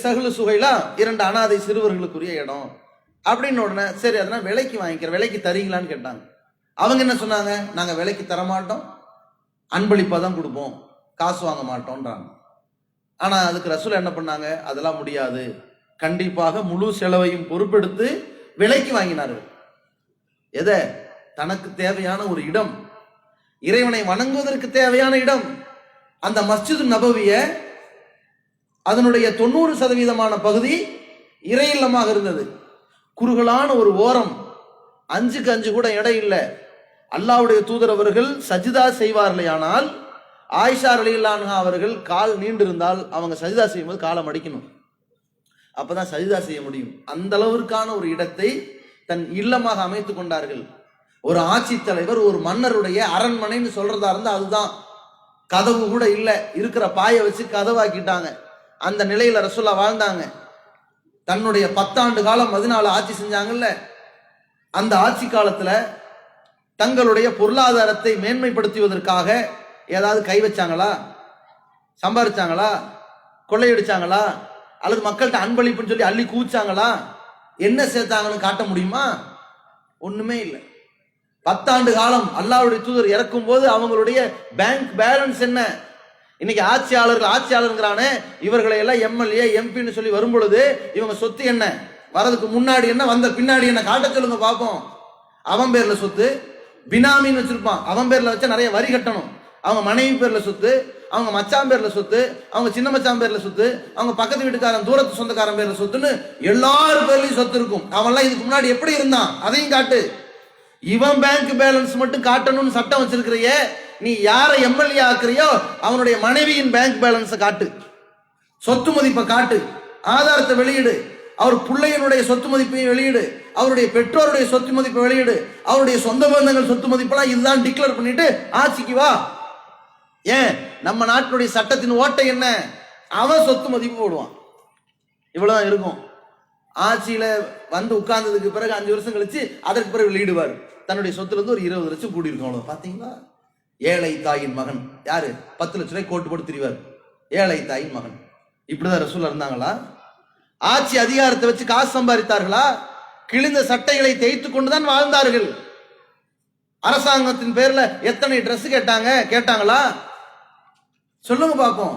சஹ்லு சுஹைலா 2 அனாதை சிறுவர்களுக்குரிய இடம் அப்படின்னு. உடனே சரி, அதெல்லாம் விலைக்கு வாங்கிக்கிற, விலைக்கு தரீங்களான்னு கேட்டாங்க. அவங்க என்ன சொன்னாங்க? நாங்க விலைக்கு தர மாட்டோம், அன்பளிப்பா தான் கொடுப்போம், காசு வாங்க மாட்டோம்ன்றாங்க. ஆனா அதுக்கு ரசூல் என்ன பண்ணாங்க? அதெல்லாம் முடியாது, கண்டிப்பாக முழு செலவையும் பொறுப்பெடுத்து விலைக்கு வாங்கினார்கள். எதை? தனக்கு தேவையான ஒரு இடம், இறைவனை வணங்குவதற்கு தேவையான இடம். அந்த மஸ்ஜிது நபவிய அதனுடைய 90% பகுதி இறை இல்லமாக இருந்தது. குறுகலான ஒரு ஓரம், 5க்கு 5 கூட எடை இல்லை. அல்லாஹ்வுடைய தூதர் அவர்கள் சஜிதா செய்வார்களே ஆனால் ஆயிஷா ரலியல்லாஹு அன்ஹா அவர்கள் கால் நீண்டிருந்தால் அவங்க சஜிதா செய்யும்போது காலை மடிக்கணும், அப்பதான் சஜிதா செய்ய முடியும். அந்த அளவிற்கான ஒரு இடத்தை தன் இல்லமாக அமைத்துக் கொண்டார்கள். ஒரு ஆட்சி தலைவர், ஒரு மன்னருடைய அரண்மனைன்னு சொல்றதா இருந்தா அதுதான். கதவு கூட இல்லை, இருக்கிற பாயை வச்சு கதவாக்கிட்டாங்க. அந்த நிலையில ரசூலா வாழ்ந்தாங்க. தன்னுடைய 10 ஆண்டு காலம் மதீனால ஆட்சி செஞ்சாங்கல்ல, அந்த ஆட்சி காலத்துல தங்களுடைய பொருளாதாரத்தை மேன்மைப்படுத்துவதற்காக ஏதாவது கை வச்சாங்களா, சம்பாதிச்சாங்களா, கொள்ளையடிச்சாங்களா, அல்லது மக்கள்கிட்ட அன்பளிப்புன்னு சொல்லி அள்ளி கூச்சாங்களா, என்ன சேர்த்தாங்கன்னு காட்ட முடியுமா? ஒண்ணுமே இல்லை. 10 ஆண்டு காலம் அல்லாஹ்வுடைய தூதர் இறக்கும் போது அவங்களுடைய பேங்க் பேலன்ஸ் என்ன? இன்னைக்கு ஆட்சியாளருங்கிறானே, இவர்களை எல்லாம் எம்எல்ஏ எம்பின்னு சொல்லி வரும் பொழுது இவங்க சொத்து என்ன, வரதுக்கு முன்னாடி என்ன, வந்த பின்னாடி என்ன காட்ட சொல்லுங்க பார்ப்போம். அவன் பேர்ல சொத்து, பினாமின்னு வச்சிருப்பான், அவன் பேர்ல வச்சா நிறைய வரி கட்டணும். அவங்க மனைவி பேர்ல சொத்து, அவங்க மச்சான் பேர்ல சொத்து, அவங்க சின்ன மச்சான் பேர்ல சொத்து, அவங்க பக்கத்து வீட்டுக்காரன் தூரத்து சொந்தக்காரன் பேர்ல சொத்துன்னு எல்லாரும் பேர்லயும் சொத்து இருக்கும். அவன்லாம் இதுக்கு முன்னாடி எப்படி இருந்தான் அதையும் காட்டு. இவன் பேங்க் பேலன்ஸ் மட்டும் காட்டணும்னு சட்டம் வச்சிருக்கிறையே, நீ யாரை எம்எல்ஏ ஆக்குறியோ அவனுடைய மனைவியின் பேங்க் பேலன்ஸை காட்டு, சொத்து மதிப்பை காட்டு, ஆதாரத்தை வெளியிடு, அவர் பிள்ளையனுடைய சொத்து மதிப்பையும் வெளியிடு, அவருடைய பெற்றோருடைய சொத்து மதிப்பை வெளியிடு, அவருடைய சொந்த பந்தங்கள் சொத்து மதிப்பெல்லாம் இதுதான் டிக்ளேர் பண்ணிட்டு ஆட்சிக்கு வா. ஏன் நம்ம நாட்டினுடைய சட்டத்தின் ஓட்டை என்ன? அவன் சொத்து மதிப்பு போடுவான். இவ்வளவுதான் இருக்கும். ஆட்சியில வந்து உட்கார்ந்ததுக்கு பிறகு 5 வருஷம் கழிச்சு அதற்கு பிறகு வெளியிடுவார். தன்னுடைய சொத்துல இருந்து ஒரு 20 லட்சம் கூடி இருக்கும். அவ்வளவு பாத்தீங்களா? ஏழை தாயின் மகன் யாரு? 10 லட்சம் ரூபாய் கோட்டு போட்டு திரிவார். ஏழை தாயின் மகன். இப்படிதான் ரசூல் இருந்தாங்களா? ஆட்சி அதிகாரத்தை வச்சு காசு சம்பாதித்தார்களா? கிழிந்த சட்டைகளை தேய்த்து கொண்டுதான் வாழ்ந்தார்கள். அரசாங்கத்தின் பேர்ல எத்தனை ட்ரெஸ் கேட்டாங்களா? சொல்லுங்க பார்ப்போம்.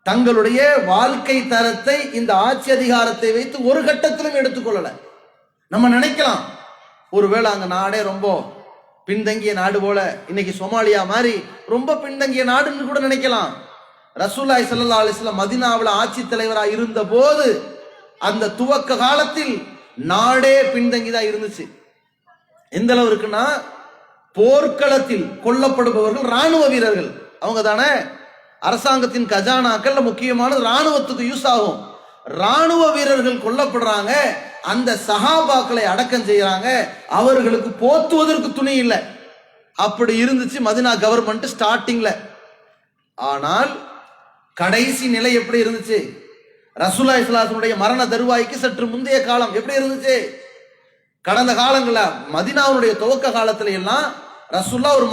தங்களுடைய வாழ்க்கை தரத்தை இந்த ஆட்சி அதிகாரத்தை வைத்து ஒரு கட்டத்திலும் எடுத்துக்கொள்ளல. நம்ம நினைக்கலாம் ஒருவேளை அங்க நாடே ரொம்ப பின்தங்கிய நாடு போல, இன்னைக்கு சோமாலியா மாதிரி ரொம்ப பின்தங்கிய நாடுன்னு கூட நினைக்கலாம். ரசூலுல்லாஹி ஸல்லல்லாஹு அலைஹி வஸல்லம் மதீனாவுல ஆட்சி தலைவராக இருந்த போது அந்த துவக்க காலத்தில் நாடே பின்தங்கிதான் இருந்துச்சு. எந்த அளவு இருக்குன்னா, போர்க்களத்தில் கொல்லப்படுபவர்கள் ராணுவ வீரர்கள். அவங்க தானே அரசாங்கத்தின் கஜானாக்கள் முக்கியமான ராணுவத்துக்கு யூஸ் ஆகும். ராணுவ வீரர்கள் கொல்லப்படுறாங்க, அந்த சஹாபாக்களை அடக்கம் செய்யறாங்க, அவர்களுக்கு போத்துவதற்கு துணி இல்லை. அப்படி இருந்துச்சு மதீனா கவர்மெண்ட் ஸ்டார்டிங்ல. ஆனால் கடைசி நிலை எப்படி இருந்துச்சு? ரசூலுல்லாஹி ஸல்லல்லாஹு அலைஹி வஸல்லம் மரண தருவாய்க்கு சற்று முந்தைய காலம் எப்படி இருந்துச்சு? கடந்த காலங்களில் மதீனாவுடைய துவக்க காலத்துல எல்லாம் ரசூலுல்லாஹ் ஒரு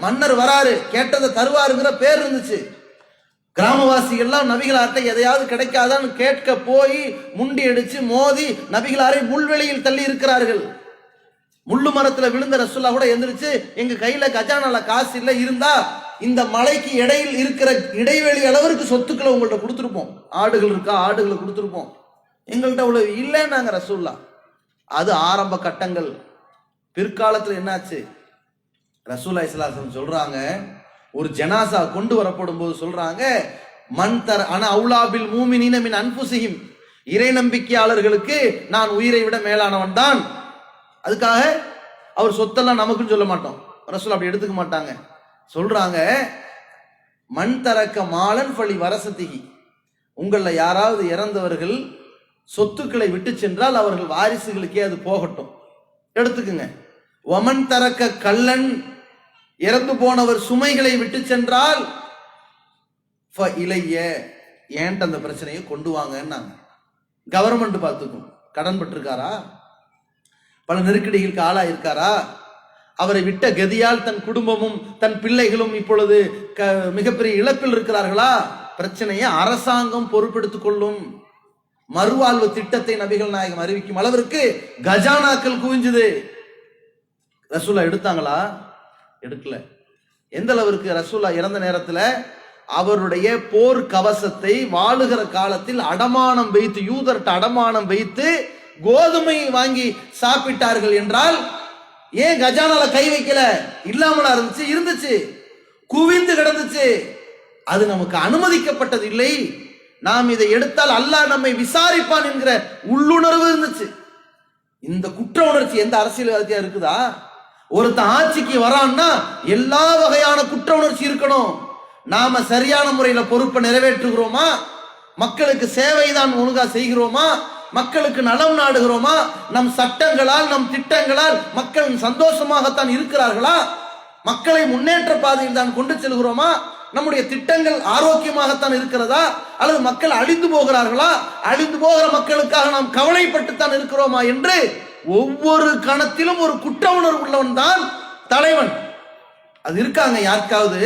மன்னர் வராரு, கேட்டதை தருவாருங்கிற பேர் இருந்துச்சு. கிராமவாசிகள் எல்லாம் நபிகளார்ட்ட எதையாவது கிடைக்காதான்னு கேட்க போய் முண்டி அடிச்சு மோதி நபிகளாரை முள்வெளியில் தள்ளி இருக்கிறார்கள். முள்ளு மரத்துல விழுந்த ரசூலுல்லாஹ் கூட எந்திரிச்சு, எங்க கையில கஜானால காசு இல்லை, இருந்தா இந்த மலைக்கு இடையில் இருக்கிற இடைவெளி அளவிற்கு சொத்துக்களை உங்கள்ட்ட கொடுத்துருப்போம். ஆடுகள் இருக்கா, ஆடுகளை கொடுத்துருப்போம். எங்கள்கிட்ட அவ்வளவு இல்லைன்னாங்க ரசூலுல்லாஹ். அது ஆரம்ப கட்டங்கள். பிற்காலத்துல என்னாச்சு? ரசூலுல்லாஹி ஸல்லல்லாஹு அலைஹி வஸல்லம் சொல்றாங்க, ஒரு ஜனாசா கொண்டு வரப்படும் போது சொல்றாங்க, மன்தர் அன அவுலாபில் மூமினீன மின் அன்ஃபுஸிஹிம், இறை நம்பிக்கையாளர்களுக்கு நான் உயிரை விட மேலானவன் தான். அதுக்காக அவர் சொத்தெல்லாம் நமக்குன்னு சொல்ல மாட்டோம், ரசூல் அப்படி எடுத்துக்க மாட்டாங்க. சொல்றாங்க, மண் தரக்க மாலன் ஃபலி வரசத்திகி, உங்கள யாராவது இறந்தவர்கள் சொத்துக்களை விட்டு சென்றால் அவர்கள் வாரிசுகளுக்கே அது போகட்டும், எடுத்துக்குங்க. ஒமன் தரக்க கல்லன், இறந்து போனவர் சுமைகளை விட்டு சென்றால் இளைய ஏன்ட்டு அந்த பிரச்சனையை கொண்டு வாங்கன்னாங்க. கவர்மெண்ட் பார்த்துக்கும். கடன் பட்டிருக்காரா, பல நெருக்கடிகளுக்கு ஆளாயிருக்காரா, அவரை விட்ட கதியால் தன் குடும்பமும் தன் பிள்ளைகளும் இப்பொழுது மிகப்பெரிய இழப்பில் இருக்கிறார்களா, பிரச்சனையை அரசாங்கம் பொறுப்பெடுத்துக் கொள்ளும். மறுவாழ்வு திட்டத்தை நபிகள் நாயகம் அறிவிக்கும் அளவிற்கு கஜானாக்கள் குவிஞ்சுது. ரசூலா எடுத்தாங்களா? எடுக்கல. எந்த அளவிற்கு? ரசூலா இறந்த நேரத்துல அவருடைய போர் கவசத்தை வாழுகிற காலத்தில் அடமானம் வைத்து, யூதர்ட்ட அடமானம் வைத்து கோதுமை வாங்கி சாப்பிட்டார்கள் என்றால் ஏன் கஜானால கை வைக்கல? இல்லாமலா இருந்துச்சு? இருந்துச்சு, குவிந்து கிடந்துச்சு. அது நமக்கு அனுமதிக்கப்பட்டது இல்லை. நாம் இதை எடுத்தால் அல்லாஹ் நம்மை விசாரிப்பான் என்கிற உள்ளுணர்வு இருந்துச்சு. இந்த குற்ற உணர்ச்சி எந்த அரசியல்வாதியா இருக்குதா? ஒருத்தன் ஆட்சிக்கு வரான்னா எல்லா வகையான குற்ற உணர்ச்சி இருக்கணும். நாம சரியான முறையில பொறுப்பை நிறைவேற்றுகிறோமா? மக்களுக்கு சேவைதான் ஒழுங்கா செய்கிறோமா? மக்களுக்கு நலம் நாடுகிறோமா? நம் சட்டங்களால் நம் திட்டங்களால் மக்கள் சந்தோஷமாகத்தான் இருக்கிறார்களா? மக்களை முன்னேற்ற பாதையில் தான் கொண்டு செல்கிறோமா? நம்முடைய திட்டங்கள் ஆரோக்கியமாகத்தான் இருக்கிறதா? அல்லது மக்கள் அழிந்து போகிறார்களா? அழிந்து போகிற மக்களுக்காக நாம் கவலைப்பட்டுத்தான் இருக்கிறோமா என்று ஒவ்வொரு கணத்திலும் ஒரு குற்ற உணர்வு உள்ளவன் தான் தலைவன். அது இருக்காங்க யாருக்காவது?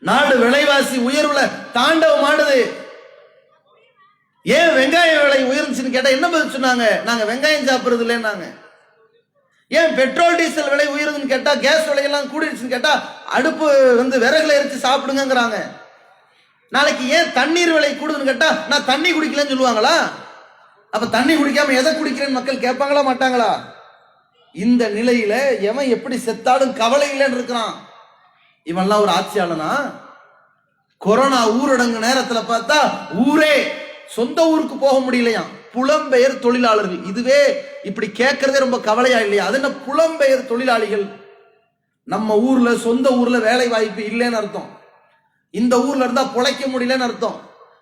நாடு விலைவாசி உயர்வுல தாண்டவம் ஆடுது. ஏன் வெங்காய விலை உயர்ந்துச்சுன்னு கேட்டா என்ன பதில் சொன்னாங்க? நாங்க வெங்காயம் சாப்பிடுறது இல்லைன்னாங்க. ஏன் பெட்ரோல் டீசல் விலை உயருதுன்னு கேட்டா, கேஸ் விலையெல்லாம் கூடிடுச்சுன்னு கேட்டா, அடுப்பு விறகுல எரிச்சு சாப்பிடுங்கிறாங்க. நாளைக்கு ஏன் தண்ணீர் விலை கூடுதுன்னு கேட்டா, நான் தண்ணி குடிக்கலன்னு சொல்லுவாங்களா? அப்ப தண்ணி குடிக்காம எதை குடிக்கிறேன்னு மக்கள் கேட்பாங்களா மாட்டாங்களா? இந்த நிலையில எவன் எப்படி செத்தாலும் கவலை இல்லைன்னு இருக்கிறான். இவன்லாம் ஒரு ஆட்சியாளனா? கொரோனா ஊரடங்கு நேரத்துல பார்த்தா ஊரே சொந்த ஊருக்கு போக முடியலையா? புலம்பெயர் தொழிலாளர்கள். இதுவே இப்படி கேட்கறதே ரொம்ப கவலையா இல்லையா? அது என்ன புலம்பெயர் தொழிலாளிகள்? நம்ம ஊர்ல சொந்த ஊர்ல வேலை வாய்ப்பு இல்லைன்னு அர்த்தம். இந்த ஊர்ல இருந்தா பொழைக்க முடியலன்னு அர்த்தம்.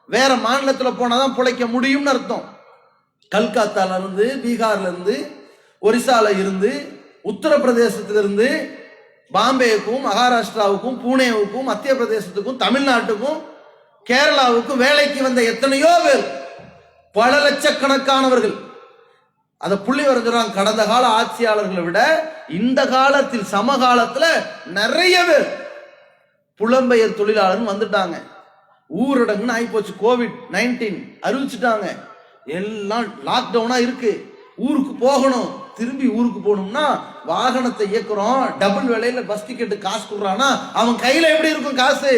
வேற மாநிலத்துல போனாதான் பொழைக்க முடியும்னு அர்த்தம். கல்கத்தால இருந்து, பீகார்ல இருந்து, ஒரிசால இருந்து, உத்தரப்பிரதேசத்திலிருந்து பாம்பேவுக்கும், மகாராஷ்டிராவுக்கும், பூனேவுக்கும், மத்திய பிரதேசத்துக்கும், தமிழ்நாட்டுக்கும், கேரளாவுக்கும் வேலைக்கு வந்த எத்தனையோ பேர், பல லட்சக்கணக்கானவர்கள். அதை புள்ளி வரைஞ்சாங்க. கடந்த கால ஆட்சியாளர்களை விட இந்த காலத்தில் சமகாலத்துல நிறைய பேர் புலம்பெயர் தொழிலாளர் வந்துட்டாங்க. ஊரடங்குன்னு ஆயிப்போச்சு. கோவிட்-19 அறிவிச்சுட்டாங்க. எல்லாம் லாக்டவுனா இருக்கு. ஊருக்கு போகணும். திரும்பி ஊருக்கு போகணும்னா வாகனத்தை இயக்குறோம். டபுள் விலையில பஸ் டிக்கெட்டு காசு கொடுறானா அவன் கையில எப்படி இருக்கும் காசு?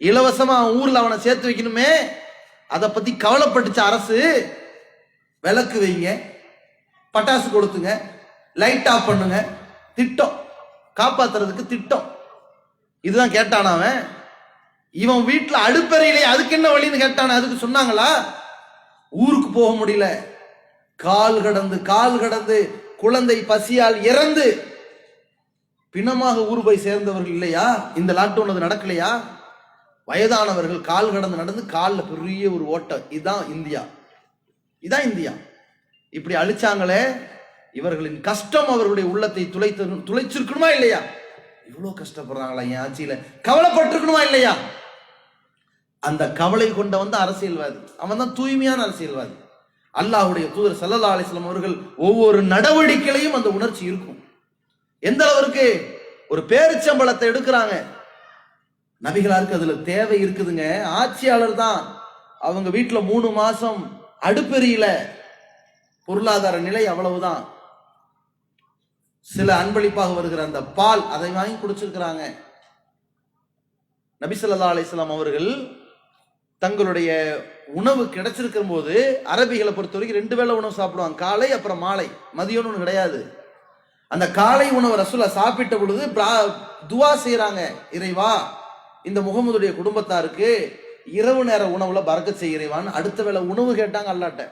இலவசமா அவன் ஊர்ல அவனை சேர்த்து வைக்கணுமே. அதை பத்தி கவலைப்பட்டுச்சு அரசு. விளக்கு வைங்க, பட்டாசு கொடுத்துங்க, லைட் ஆஃப் பண்ணுங்க, திட்டம் காப்பாத்துறதுக்கு திட்டம். இதுதான் கேட்டான் அவன். இவன் வீட்டுல அடுப்பறையிலே அதுக்கு என்ன வழின்னு கேட்டான. அதுக்கு சொன்னாங்களா? ஊருக்கு போக முடியல, கால் கடந்து குழந்தை பசியால் இறந்து பிணமாக ஊர் போய் சேர்ந்தவர்கள் இல்லையா? இந்த லாக்டவுன் அது நடக்கலையா? வயதானவர்கள் கால் கடந்து நடந்து காலில் பெரிய ஒரு ஓட்டம். இதுதான் இந்தியா. இதான் இந்தியா. இப்படி அழிச்சாங்களே. இவர்களின் கஷ்டம் அவர்களுடைய உள்ளத்தை துளைச்சிருக்கணுமா இல்லையா? இவ்வளவு கஷ்டப்படுறாங்களா என் ஆட்சியில? கவலைப்பட்டிருக்கணுமா இல்லையா? அந்த கவலை கொண்ட அரசியல்வாதி அவன் தான் தூய்மையான அரசியல்வாதி. அல்லாஹ்வுடைய தூதர் ஸல்லல்லாஹு அலைஹி வஸல்லம் அவர்கள் ஒவ்வொரு நடவடிக்கையிலையும் அந்த உணர்ச்சி இருக்கும். எந்த அளவிற்கு? ஒரு பேரிச்சம்பழத்தை எடுக்கிறாங்க, நபிகளாருக்கு அதுல தேவை இருக்குதுங்க. ஆட்சியாளர் தான். அவங்க வீட்டுல 3 மாசம் அடுப்பெரியல, பொருளாதார நிலை அவ்வளவுதான். சில அன்பளிப்பாக வருகிற அந்த பால் அதை வாங்கி குடிச்சிருக்கிறாங்க. நபி ஸல்லல்லாஹு அலைஹி வஸல்லம் அவர்கள் தங்களுடைய உணவு கிடைச்சிருக்கிற போது, அரபிகளை பொறுத்த வரைக்கும் 2 வேளை உணவு சாப்பிடுவாங்க. காலை அப்புறம் மாலை. மதியம் ஒன்று கிடையாது. அந்த காலை உணவு ரசூலா சாப்பிட்ட பொழுது துவா செய்யறாங்க, இறைவா இந்த முகமதுடைய குடும்பத்தாருக்கு இரவு நேர உணவுல பரக்கத் செய்கிறவான்னு அடுத்த வேளை உணவு கேட்டாங்க அல்லாட்ட.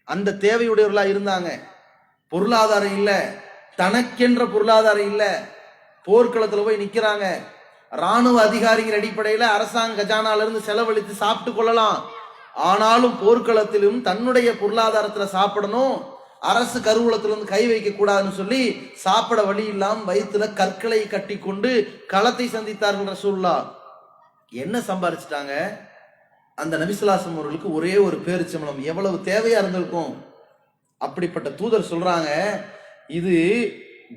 அந்த தேவையுடையவர்களா இருந்தாங்க. பொருளாதாரம் இல்ல, தனக்கென்ற பொருளாதாரம் இல்ல. போர்க்களத்துல போய் நிக்கிறாங்க. ராணுவ அதிகாரிகள் அடிப்படையில அரசாங்க கஜானால இருந்து செலவழித்து சாப்பிட்டு கொள்ளலாம். ஆனாலும் போர்க்களத்திலும் தன்னுடைய பொருளாதாரத்துல சாப்பிடணும். அரசு கருவூலத்திலிருந்து கை வைக்க கூடாதுன்னு சொல்லி சாப்பிட வழி இல்லாம வயிற்றுல கற்களை கட்டி கொண்டு களத்தை சந்தித்தார்கள் ரசூலுல்லாஹ். என்ன சம்பாரிச்சிட்டாங்க? அந்த நபி ஸல்லல்லாஹு அலைஹி வஸல்லம் அவர்களுக்கு ஒரே ஒரு பேரிச்சம்பழம் எவ்வளவு தேவையா இருந்திருக்கும். அப்படிப்பட்ட தூதர் சொல்றாங்க, இது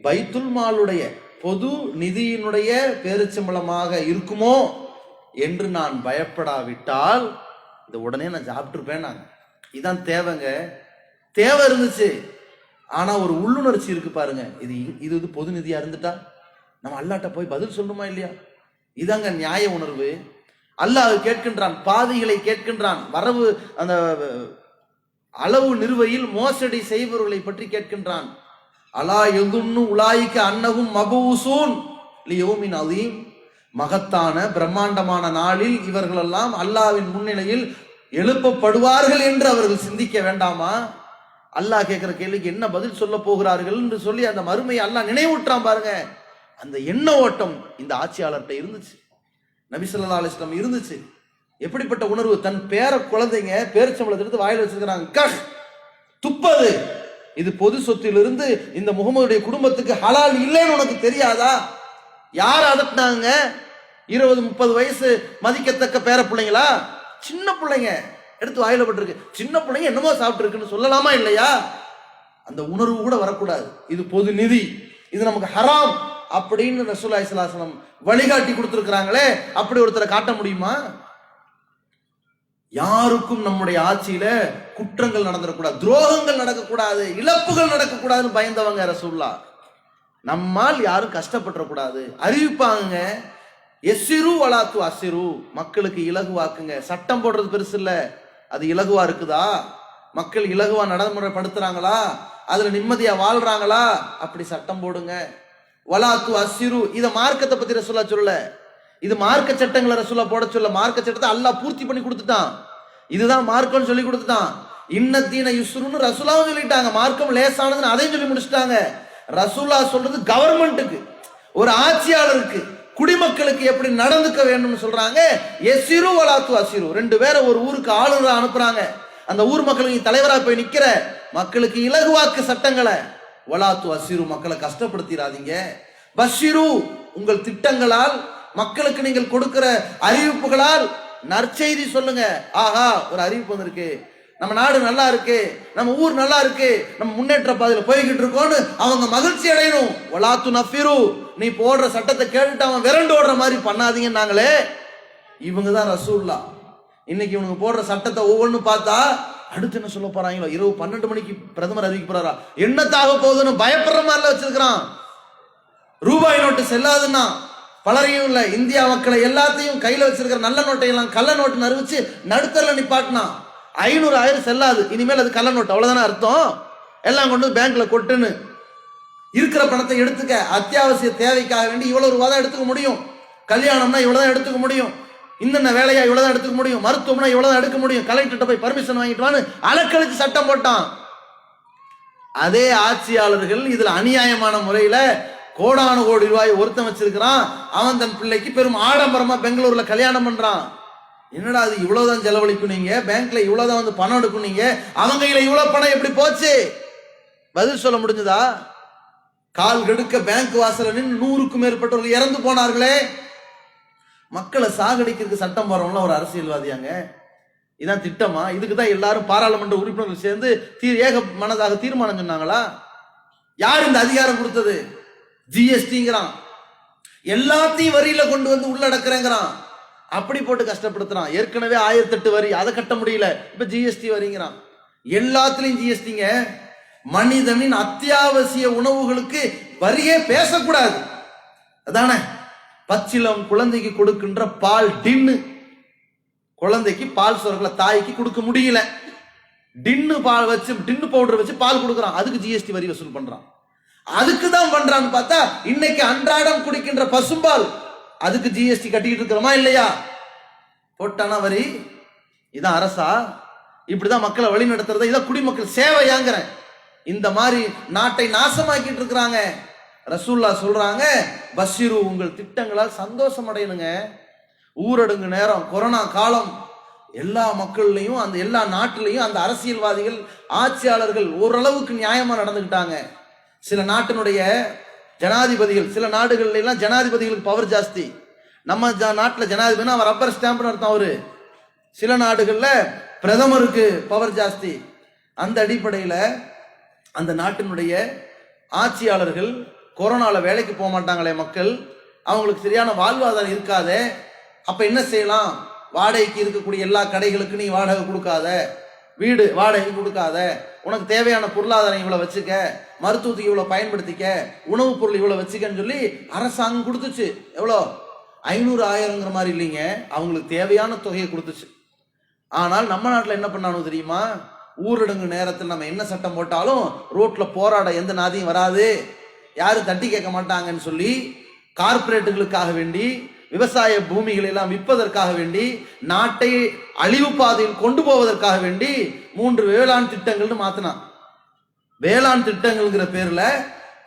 பைத்துல் மாலுடைய பொது நிதியினுடைய பேரிச்சம்பழமாக இருக்குமோ என்று நான் பயப்படாவிட்டால் இந்த உடனே நான் சாப்பிட்டுருப்பேன். நான் இதான் தேவைங்க. தேவை இருந்துச்சு. ஆனா ஒரு உள்ளுணர்ச்சி இருக்கு பாருங்க. இது பொது நிதியா இருந்துட்டா நம்ம அல்லாட்ட போய் பதில் சொல்லணுமா இல்லையா? இதாங்க நியாய உணர்வு. அல்லாஹ் கேட்கின்றான், பாதிகளை கேட்கின்றான், வரவு அந்த அளவு நிறுவையில் மோசடி செய்பவர்களை பற்றி கேட்கின்றான். அலா யதுன்னு உலாயிக்க அன்னஹும் மபூசூன் லியௌமின் அதீம். மகத்தான பிரம்மாண்டமான நாளில் இவர்களெல்லாம் அல்லாஹ்வின் முன்னிலையில் எழுப்பப்படுவார்கள் என்று அவர்கள் சிந்திக்க வேண்டாமா? அல்லாஹ் கேட்கிற கேள்விக்கு என்ன பதில் சொல்ல போகிறார்கள் என்று சொல்லி அந்த மறுமையை அல்லாஹ் நினைவூற்றான் பாருங்க. அந்த எண்ண ஓட்டம் இந்த ஆட்சியாளர்கிட்ட இருந்துச்சு. நபி ஸல்லல்லாஹு அலைஹி வஸல்லம் இருந்துச்சு. எப்படிப்பட்ட உணர்வு, தன் பேர குழந்தைங்க பேரிச்சம்பளத்தை எடுத்து வாயில வச்சிருக்கிறாங்க. கஷ் துப்பது, இது பொது சொத்திலிருந்து இந்த முகமதுடைய குடும்பத்துக்கு ஹலால் இல்லைன்னு உனக்கு தெரியாதா? யார் அதட்டினாங்க? 20-30 வயசு மதிக்கத்தக்க பேர பிள்ளைங்களா? சின்ன பிள்ளைங்க எடுத்து வாயில பட்டிருக்கு. சின்ன பிள்ளைங்க என்னமோ சாப்பிட்டு இருக்குன்னு சொல்லலாமா இல்லையா? அந்த உணர்வு கூட வரக்கூடாது. இது பொது நிதி, இது நமக்கு ஹராம் அப்படின்னு ரசூலுல்லாஹி ஸல்லல்லாஹு அலைஹி வஸல்லம் வழிகாட்டி கொடுத்திருக்கிறாங்களே, அப்படி ஒருத்தரை காட்ட முடியுமா? யாருக்கும் நம்முடைய ஆட்சியில குற்றங்கள் நடந்துடக்கூடாது, துரோகங்கள் நடக்கக்கூடாது, இழப்புகள் நடக்கக்கூடாதுன்னு பயந்தவங்க ரசூலுல்லாஹ். நம்மால் யாரும் கஷ்டப்பட்டுறக்கூடாது அறிவிப்பாங்க. எஸ்ஸிரு வலாத்து அஸ்ஸிரு, மக்களுக்கு இலகுவாக்குங்க. சட்டம் போடுறது பெருசு இல்ல, அது இலகுவா இருக்குதா? மக்கள் இலகுவா நடைமுறைப்படுத்துறாங்களா? அதுல நிம்மதியா வாழ்றாங்களா? அப்படி சட்டம் போடுங்க. வலாத்து அஸ்ஸிரு, இத மார்க்கத்தை பத்தி ரசூலுல்லாஹ் சொல்லல, இது மார்க்க சட்டங்களை ரசூலுல்லாஹ் போட சொல்ல. மார்க்க சட்டத்தை அல்லாஹ் பூர்த்தி பண்ணி கொடுத்துட்டான். இதுதான் மார்க்கம்னு சொல்லி கொடுத்துட்டான். இன்னத்தீன யுஸ்ருன்னு ரசூலுல்லாஹ் சொல்லிட்டாங்க. மார்க்கம் லேசானதுன்னு அதையும் சொல்லி முடிச்சிட்டாங்க. ரசூலுல்லாஹ் சொல்றது கவர்மெண்ட்டுக்கு, ஒரு ஆட்சியாளருக்கு, குடிமக்களுக்கு எப்படி நடந்துக்க வேண்டும்னு சொல்றாங்க. எஸ்ஸிரு வலாத்து அஸ்ஸிரு, 2 பேரை ஒரு ஊருக்கு ஆளுநரா அனுப்புறாங்க. அந்த ஊர் மக்களுக்கு தலைவரா போய் நிக்கிற, மக்களுக்கு இலகுவாக்கு சட்டங்களை. வலாத்து அஸ்ஸிரு, மக்களை கஷ்டப்படுத்திடாதீங்க. பஷ்ஷிரு, உங்கள் திட்டங்களால், மக்களுக்கு நீங்கள் கொடுக்கிற அறிவிப்புகளால் நற்செய்தி சொல்லுங்க. ஆஹா, ஒரு அறிவிப்பு வந்திருக்கு, நம்ம நாடு நல்லா இருக்கு, நம்ம ஊர் நல்லா இருக்கு, நம்ம முன்னேற்ற பாதையில போய்கிட்டு இருக்கோம்னு அவங்க மகிழ்ச்சி அடையணும். வலாத்து நஃபிரு, நீ போடுற சட்டத்தை கேட்டுட்டு அவன் விரண்டு ஓடுற மாதிரி பண்ணாதீங்க. நாங்களே இவங்க தான் ரசூலுல்லாஹ். இன்னைக்கு இவங்க போடுற சட்டத்தை ஒவ்வொன்றும் பார்த்தா அடுத்து என்ன சொல்ல போறாங்களோ, இரவு 12 மணிக்கு பிரதமர் அறிவிக்க போறாரா, என்னத்தாக போகுதுன்னு பயப்படுற மாதிரில வச்சிருக்கிறான். ரூபாய் நோட்டு செல்லாதுன்னா பலரையும் இல்ல, இந்தியா மக்களை எல்லாத்தையும் கையில வச்சிருக்கிற நல்ல நோட்டை எல்லாம் கள்ள நோட்டு அறிவிச்சு நடுத்தரல நிப்பாட்டினா. 500 1000 செல்லாது, இனிமேல் அது கள்ள நோட்டு, அவ்வளவுதானே அர்த்தம். எல்லாம் கொண்டு பேங்க்ல கொட்டுன்னு, இருக்கிற பணத்தை எடுத்துக்க, அத்தியாவசிய தேவைக்காக வேண்டி இவ்வளவு ரூபா தான் எடுத்துக்க முடியும், கல்யாணம்னா இவ்வளவுதான் எடுத்துக்க முடியும், இந்த வேலையா இவ்வளவுதான் எடுத்துக்க முடியும், மருத்துவம்னா இவ்வளவுதான் எடுக்க முடியும், கலெக்டர்கிட்ட போய் பர்மிஷன் வாங்கிட்டு வான்னு அலக்கழிச்சு சட்டம் போட்டான். அதே ஆட்சியாளர்கள் இதுல அநியாயமான முறையில கோடான கோடி ரூபாய் ஒருத்தன் வச்சிருக்கிறான். அவன் தன் பிள்ளைக்கு பெரும் ஆடம்பரமா பெங்களூர்ல கல்யாணம் பண்றான். என்னடா அது, இவ்வளவுதான் செலவழிக்குனீங்க, பேங்க்ல இவ்வளவுதான் வந்து பணம் எடுக்குனீங்க, அவங்க கையில இவ்வளவு பணம் எப்படி போச்சு? பதில் சொல்ல முடிஞ்சதா? கால் கெடுக்க பேங்க் வாசல நின்று 100க்கும் மேற்பட்டவர்கள் இறந்து போனார்களே. மக்களை சாகடிக்கிறதுக்கு சட்டம் போறவங்க ஒரு அரசியல்வாதியாங்க? இதான் திட்டமா? இதுக்குதான் எல்லாரும் பாராளுமன்ற உறுப்பினர்கள் சேர்ந்து ஏக மனதாக தீர்மானம் சொன்னாங்களா? யார் இந்த அதிகாரம் கொடுத்தது? ஜிஎஸ்டிங்கிறான், எல்லாத்தையும் வரியில கொண்டு வந்து உள்ளடக்குறேங்கிறான், அப்படி போட்டு கஷ்டப்படுத்துறான். ஏற்கனவே 1008 வரி, அதை கட்ட முடியல, இப்ப ஜிஎஸ்டி வரிங்கிறான். எல்லாத்துலயும் ஜிஎஸ்டிங்க. மனிதனின் அத்தியாவசிய உணவுகளுக்கு வரியே பேசக்கூடாது, அதானே? பச்சிலம் குழந்தைக்கு கொடுக்கின்ற பால் டின்னு, குழந்தைக்கு பால் சொரக்கல தாய்க்கு கொடுக்க முடியல, டின்னு பால் வச்சு, டின்னு பவுடர் வச்சு பால் கொடுக்குறான், அதுக்கு ஜிஎஸ்டி வரி வசூல் பண்றான். அதுக்கு தான் பண்றான்னு பார்த்தா இன்னைக்கு அன்றாடம் குடிக்கின்ற பசும்பால், அதுக்கு ஜிஎஸ்டி கட்டிட்டு இருக்கிறோமா இல்லையா? போட்டானா வரி? இதான் அரசா? இப்படிதான் மக்களை வழி நடத்துறத? இதான் குடிமக்கள் சேவையாங்கிறேன். இந்த மாதிரி நாட்டை நாசமாக்கிட்டு இருக்கிறாங்க. ரசூலுல்லாஹ் சொல்றாங்க, பஷீரு, உங்கள் திட்டங்களால் சந்தோஷம் அடையணுங்க. ஊரடங்கு நேரம், கொரோனா காலம், எல்லா மக்கள்லையும், அந்த எல்லா நாட்டிலையும் அந்த அரசியல்வாதிகள், ஆட்சியாளர்கள் ஓரளவுக்கு நியாயமா நடந்துக்கிட்டாங்க. சில நாட்டினுடைய ஜனாதிபதிகள், சில நாடுகள்ல எல்லாம் ஜனாதிபதிகளுக்கு பவர் ஜாஸ்தி. நம்ம நாட்டில் ஜனாதிபதி அவர் ரப்பர் ஸ்டாம்ப்னு அர்த்தம் அவரு. சில நாடுகள்ல பிரதமருக்கு பவர் ஜாஸ்தி. அந்த அடிப்படையில அந்த நாட்டினுடைய ஆட்சியாளர்கள் கொரோனால வேலைக்கு போக மாட்டாங்களே மக்கள், அவங்களுக்கு சரியான வாழ்வாதாரம் இருக்காதே. அப்ப என்ன செய்யலாம்? வாடகைக்கு இருக்கக்கூடிய எல்லா கடைகளுக்கு நீ வாடகை கொடுக்காத, வீடு வாடகை கொடுக்காத, உனக்கு தேவையான பொருளாதாரம் இவ்வளவு வச்சுக்க, மருத்துவத்துக்கு இவ்வளவு பயன்படுத்திக்க, உணவுப் பொருள் இவ்வளவு வச்சுக்கன்னு சொல்லி அரசாங்கம் கொடுத்துச்சு. எவ்வளோ? 500 1000ங்கிற மாதிரி இல்லைங்க, அவங்களுக்கு தேவையான தொகையை கொடுத்துச்சு. ஆனால் நம்ம நாட்டில் என்ன பண்ணானு தெரியுமா? ஊரடங்கு நேரத்தில் நம்ம என்ன சட்டம் போட்டாலும் ரோட்ல போராட எந்த நாதியும் வராது, யாரும் தட்டி கேட்க மாட்டாங்கன்னு சொல்லி கார்பரேட்டுகளுக்காக வேண்டி, விவசாய பூமிகளை எல்லாம் விற்பதற்காக வேண்டி, நாட்டை அழிவு பாதையில் கொண்டு போவதற்காக வேண்டி 3 வேளாண் திட்டங்கள்னு மாத்தினான். வேளாண் திட்டங்கள்ங்கிற பேர்ல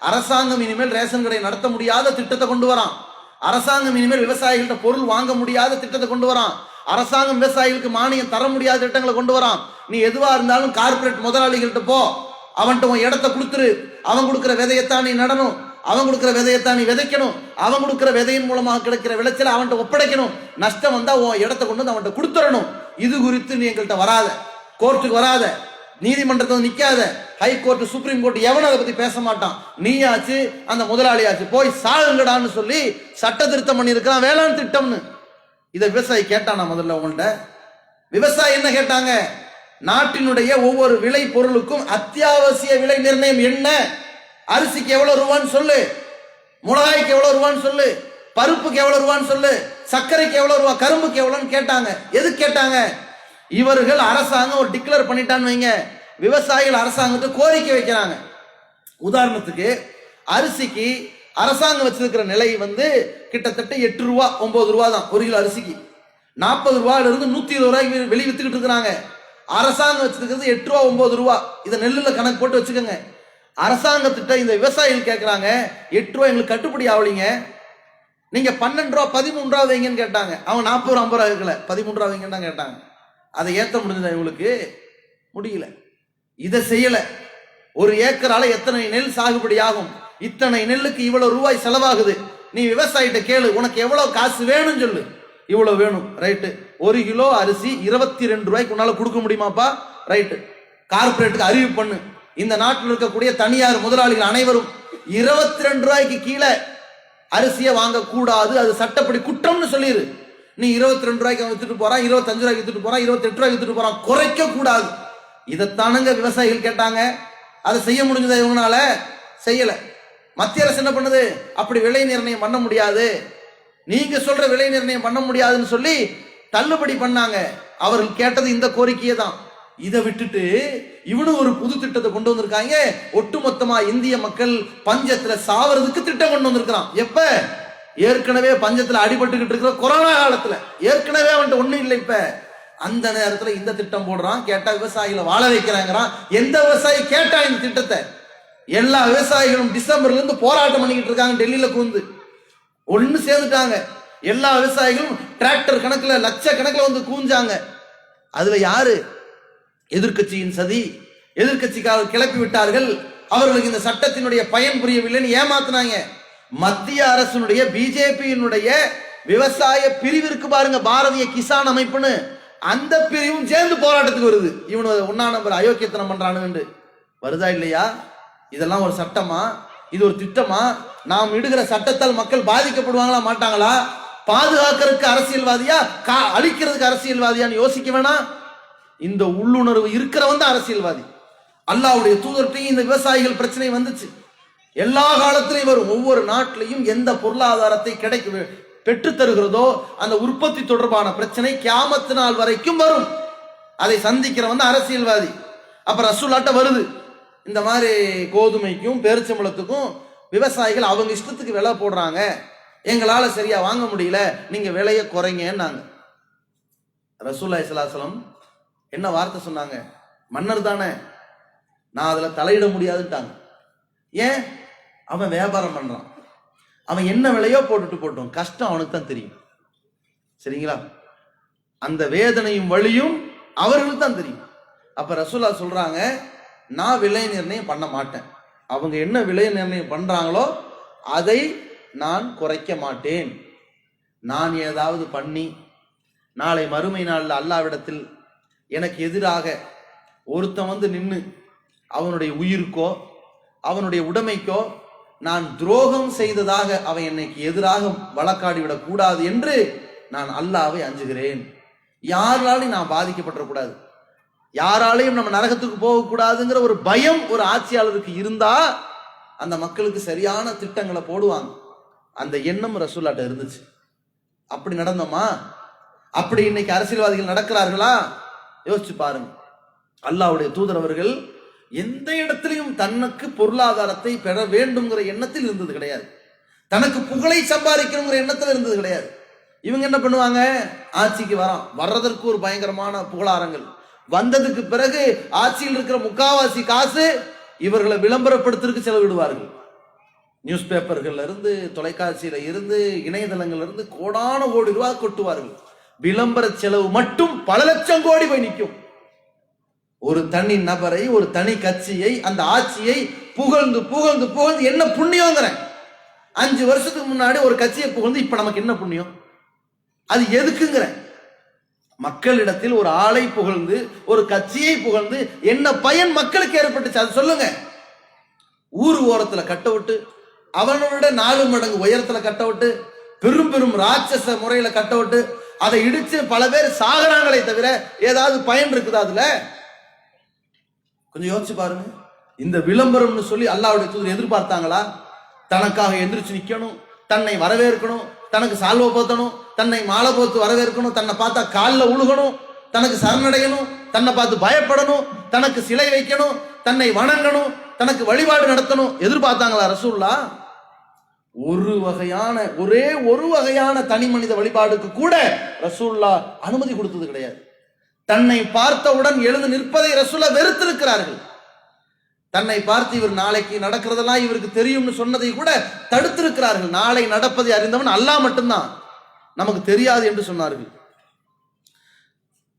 அரசாங்கம் இனிமேல் ரேஷன் கடை நடத்த முடியாத திட்டத்தை கொண்டு வரான். அரசாங்கம் இனிமேல் விவசாயிகள்ட்ட பொருள் வாங்க முடியாத திட்டத்தை கொண்டு வரான். அரசாங்கம் விவசாயிகளுக்கு மானியம் தர முடியாத திட்டங்களை கொண்டு வரான். நீ எதுவா இருந்தாலும் கார்பரேட் முதலாளிகள்கிட்ட போ, அவன்கிட்ட உன் இடத்த கொடுத்துரு, அவன் கொடுக்கிற விதையத்தான் நீ நடணும், அவன் கொடுக்கிற விதையத்தான் நீ விதைக்கணும், அவன் கொடுக்கிற விதையின் மூலமாக கிடைக்கிற விளைச்சல அவன்கிட்ட ஒப்படைக்கணும், நஷ்டம் வந்தா உன் இடத்த கொண்டு வந்து அவன்கிட்ட கொடுத்துடணும். இது குறித்து நீ எங்கள்கிட்ட வராத, கோர்ட்டுக்கு வராத, நீதிமன்றத்தை நிக்காத, ஹை கோர்ட் சுப்ரீம் கோர்ட் எவனும் அதை பத்தி பேச மாட்டான். நீயாச்சு அந்த முதலாளியாச்சு போய் சாகுங்கடான்னு சொல்லி சட்ட திருத்தம் பண்ணி இருக்கிறான், வேளாண் திட்டம்னு. இதை விவசாயி கேட்டானா? முதல்ல உங்கள்கிட்ட விவசாயி என்ன கேட்டாங்க? நாட்டினுடைய ஒவ்வொரு விளை பொருளுக்கும் அத்தியாவசிய விலை நிர்ணயம் என்ன, அரிசிக்கு எவ்வளவு ரூபான்னு சொல்லு, மிளகாய்க்கு எவ்வளவு ரூபான்னு சொல்லு, பருப்புக்கு எவ்வளவு ரூபான்னு சொல்லு, சர்க்கரைக்கு எவ்வளவு ரூபா, கரும்புக்கு எவ்வளவுன்னு கேட்டாங்க. எதுக்கு கேட்டாங்க? இவர்கள் அரசாங்கம் ஒரு டிக்ளேர் பண்ணிட்டான்னு வைங்க, விவசாயிகள் அரசாங்கத்தை கோரிக்கை வைக்கிறாங்க. உதாரணத்துக்கு அரிசிக்கு அரசாங்கம் வச்சிருக்கிற நிலை கிட்டத்தட்ட 8 ரூபா 9 ரூபா தான் ஒரு கிலோ அரிசிக்கு. 40 ரூபாயில இருந்து 120 ரூபாய்க்கு வெளியே வித்துக்கிட்டு இருக்கிறாங்க. அரசாங்கம் வச்சிருக்கிறது 8 ரூபா 9 ரூபா. இதை நெல்லுல கணக்கு போட்டு வச்சுக்கோங்க. அரசாங்கத்திட்ட இந்த விவசாயிகள் கேட்கிறாங்க, 8 ரூபா எங்களுக்கு கட்டுப்படி ஆகலிங்க, நீங்க 12 ரூபா 13 ரூபா வைங்கன்னு கேட்டாங்க. அவங்க 40 ரூபா 50 ரூபா இருக்கல, 13 ரூபா வைங்கன்னு தான் கேட்டாங்க. அதை ஏற்ற முடிஞ்சதா? இவங்களுக்கு முடியல. இதை செய்யல. ஒரு ஏக்கரால எத்தனை நெல் சாகுபடி ஆகும், இத்தனை நெல்லுக்கு இவ்வளவு ரூபாய் செலவாகுது, நீ விவசாயிட்ட கேளு, உனக்கு எவ்வளவு காசு வேணும்னு சொல்லு. இவ்வளவு வேணும், ரைட்டு. 1 கிலோ அரிசி 22 ரூபாய்க்கு உன்னால கொடுக்க முடியுமாப்பா? ரைட்டு. கார்பரேட்டுக்கு அறிவிப்பு பண்ணு, இந்த நாட்டில் இருக்கக்கூடிய தனியார் முதலாளிகள் அனைவரும் 22 ரூபாய்க்கு கீழே அரிசியை வாங்க கூடாது, அது சட்டப்படி குற்றம்னு சொல்லிடு. நீ 22 ரூபாய்க்கு வித்துட்டு போறான், 25 ரூபாய்க்கு வித்துட்டு போறான், 28 ரூபாய்க்கு வித்துட்டு போறான், குறைக்க கூடாது. இதைத்தானுங்க விவசாயிகள் கேட்டாங்க. அதை செய்ய முடிஞ்சதா? இவங்களால செய்யல. மத்திய அரசு என்ன பண்ணுது? அப்படி விலை நிர்ணயம் பண்ண முடியாது, நீங்க சொல்ற விலை நிர்ணயம் பண்ண முடியாதுன்னு சொல்லி தள்ளுபடி பண்ணாங்க. அவர்கள் கேட்டது இந்த கோரிக்கையை தான். இதை விட்டுட்டு இவனு ஒரு புது திட்டத்தை கொண்டு வந்திருக்காங்க. ஒட்டுமொத்தமா இந்திய மக்கள் பஞ்சத்துல சாவறதுக்கு திட்டம் கொண்டு வந்திருக்கிறான். எப்ப? ஏற்கனவே பஞ்சத்துல அடிபட்டுக்கிட்டு இருக்கிற கொரோனா காலத்துல. ஏற்கனவே அவன்கிட்ட ஒண்ணும் இல்லை. இப்ப அந்த நேரத்துல இந்த திட்டம் போடுறான். கேட்டா விவசாயிகளை வாழ வைக்கிறாங்கிறான். எந்த விவசாயி கேட்டா இந்த திட்டத்தை? எல்லா விவசாயிகளும் டிசம்பர்ல இருந்து போராட்டம் பண்ணிக்கிட்டு இருக்காங்க. டெல்லியில கூந்து ஒண்ணு சேர்ந்துட்டாங்க. எல்லா விவசாயிகளும் டிராக்டர் கணக்குல லட்ச கணக்குல கூஞ்சாங்க. அதுல யாரு? எதிர்கட்சியின் சதி. எதிர்கட்சிக்காரர்கள் கிளப்பி விட்டார்கள். அவர்களுக்கு இந்த சட்டத்தினுடைய பயன் புரியவில்லைன்னு ஏமாத்தினாங்க. மத்திய அரசுடைய பிஜேபியினுடைய விவசாய பிரிவிற்கு பாருங்க, பாரதிய கிசான் அமைப்புன்னு, அந்த பிரிவும் சேர்ந்து போராட்டத்துக்கு வருது. இவனு 1ஆம் நம்பர் அயோக்கியத்தனம் பண்றானு வருதா இல்லையா? இதெல்லாம் ஒரு சட்டமா? இது ஒரு திட்டமா? நாம் இடுகிற சட்டத்தால் மக்கள் பாதிக்கப்படுவாங்களா மாட்டாங்களா? பாதுகாக்கிறதுக்கு அரசியல்வாதியா, அழிக்கிறதுக்கு அரசியல்வாதியான்னு யோசிக்க வேணாம். இந்த உள்ளுணர்வு இருக்கிறவன் தான் அரசியல்வாதி. அல்லாஹ்வுடைய தூதர்கிட்டையும் இந்த விவசாயிகள் பிரச்சனை வந்துச்சு. எல்லா காலத்திலையும் வரும். ஒவ்வொரு நாட்டிலையும் எந்த பொருளாதாரத்தை பெற்று தருகிறதோ அந்த உற்பத்தி தொடர்பான பிரச்சனை கியாமத்து நாள் வரைக்கும் வரும். அதை சந்திக்கிறவன் அரசியல்வாதி. அப்ப ரசூலாட்ட வருது, இந்த மாதிரி கோதுமைக்கும் பேரிச்சம்பழத்துக்கும் விவசாயிகள் அவங்க இஷ்டத்துக்கு விலை போடுறாங்க, எங்களால சரியா வாங்க முடியல, நீங்க விலையை குறைங்கன்னாங்க. ரசூலுல்லாஹி ஸல்லல்லாஹு அலைஹி வஸல்லம் என்ன வார்த்தை சொன்னாங்க? மன்னர் தானே, நான் அதுல தலையிட முடியாதுட்டாங்க. ஏன்? அவன் வியாபாரம் பண்றான், அவன் என்ன விலையோ போட்டுட்டு போட்டோம், கஷ்டம் அவனுக்கு தான் தெரியும். சரிங்களா? அந்த வேதனையும் வலியும் அவர்களுக்கு தான் தெரியும். அப்ப ரசூலுல்லாஹ் சொல்றாங்க, நான் விலை நிர்ணயம் பண்ண மாட்டேன், அவங்க என்ன விலை நிர்ணயம் பண்றாங்களோ அதை நான் குறைக்க மாட்டேன். நான் ஏதாவது பண்ணி நாளை மறுமை நாளில் அல்லாஹ்விடத்தில் எனக்கு எதிராக ஒருத்தன் நின்று அவனுடைய உயிருக்கோ அவனுடைய உடைமைக்கோ நான் துரோகம் செய்ததாக அவன் என்னைக்கு எதிராக வழக்காடிவிடக் கூடாது என்று நான் அல்லாஹ்வை அஞ்சுகிறேன். யாராலையும் நான் பாதிக்கப்படக்கூடாது, யாராலையும் நம்ம நரகத்துக்கு போகக்கூடாதுங்கிற ஒரு பயம் ஒரு ஆட்சியாளருக்கு இருந்தா அந்த மக்களுக்கு சரியான திட்டங்களை போடுவாங்க. அந்த எண்ணம் ரசூலுல்லாஹ்ட்ட இருந்துச்சு. அப்படி நடந்தோமா? அப்படி இன்னைக்கு அரசியல்வாதிகள் நடக்கிறார்களா? யோசிச்சு பாருங்க. அல்லாஹ்வுடைய தூதர் அவர்கள் எந்த இடத்திலையும் தனக்கு பொருளாதாரத்தை பெற வேண்டும்ங்கிற எண்ணத்தில் இருந்தது கிடையாது, தனக்கு புகழை சம்பாதிக்கணுங்கிற எண்ணத்தில் இருந்தது கிடையாது. இவங்க என்ன பண்ணுவாங்க? ஆட்சிக்கு வர்றதற்கு ஒரு பயங்கரமான புகழாரங்கள், வந்ததுக்கு பிறகு ஆட்சியில் இருக்கிற முக்காவாசி காசு இவர்களை விளம்பரப்படுத்துறதுக்கு செலவிடுவார்கள். நியூஸ் பேப்பர்கள்ல இருந்து, தொலைக்காட்சியில இருந்து, இணையதளங்கள்ல இருந்து கோடான கோடி ரூபாய் கொட்டுவார்கள். விளம்பர செலவு மட்டும் பல லட்சம் கோடி போய் நிற்கும். ஒரு தனி நபரை, ஒரு தனி கட்சியை, அந்த ஆட்சியை புகழ்ந்து புகழ்ந்து புகழ்ந்து என்ன புண்ணியங்கிறேன். 5 வருஷத்துக்கு முன்னாடி ஒரு கட்சியை புகழ்ந்து இப்ப நமக்கு என்ன புண்ணியம்? அது எதுக்குங்கிற? மக்களிடத்தில் ஒரு ஆளை புகழ்ந்து, ஒரு கட்சியை புகழ்ந்து என்ன பயன் மக்களுக்கு ஏற்பட்டுச்சு? அது சொல்லுங்க. ஊர் ஓரத்துல கட்ட விட்டு, அவனோட 4 மடங்கு உயரத்துல கட்ட விட்டு, பெரும் பெரும் ராட்சச முறையில கட்ட விட்டு, அதை இடிச்சு பல பேர் சாகராங்களே தவிர ஏதாவது பயன் இருக்குதா அதுல? கொஞ்சம் யோசிச்சு பாருங்க. இந்த விளம்பரம்னு சொல்லி அல்லாஹ்வுடைய தூதர் எதிர்பார்த்தாங்களா? தனக்காக எந்திரிச்சு நிக்கணும், தன்னை வரவேற்கணும், தனக்கு சால்வை போத்தணும், தன்னை மாலை போத்து வரவேற்கணும், தன்னை பார்த்தா காலில் உழுகணும், தனக்கு சரணடையணும், தன்னை பார்த்து பயப்படணும், தனக்கு சிலை வைக்கணும், தன்னை வணங்கணும், தனக்கு வழிபாடு நடத்தணும் எதிர்பார்த்தாங்களா ரசூலுல்லாஹ்? ஒரே ஒரு வகையான தனி மனித வழிபாடுக்கு கூட ரசூலுல்லாஹ் அனுமதி கொடுத்தது கிடையாது. தன்னை பார்த்தவுடன் எழுந்து நிற்பதை ரசூலுல்லாஹ் வெறுத்திருக்கிறார்கள். தன்னை பார்த்து இவர் நாளைக்கு நடக்கிறதெல்லாம் இவருக்கு தெரியும்னு சொன்னதை கூட தடுத்திருக்கிறார்கள். நாளை நடப்பதை அறிந்தவன் அல்லாஹ் மட்டும்தான், நமக்கு தெரியாது என்று சொன்னார்கள்.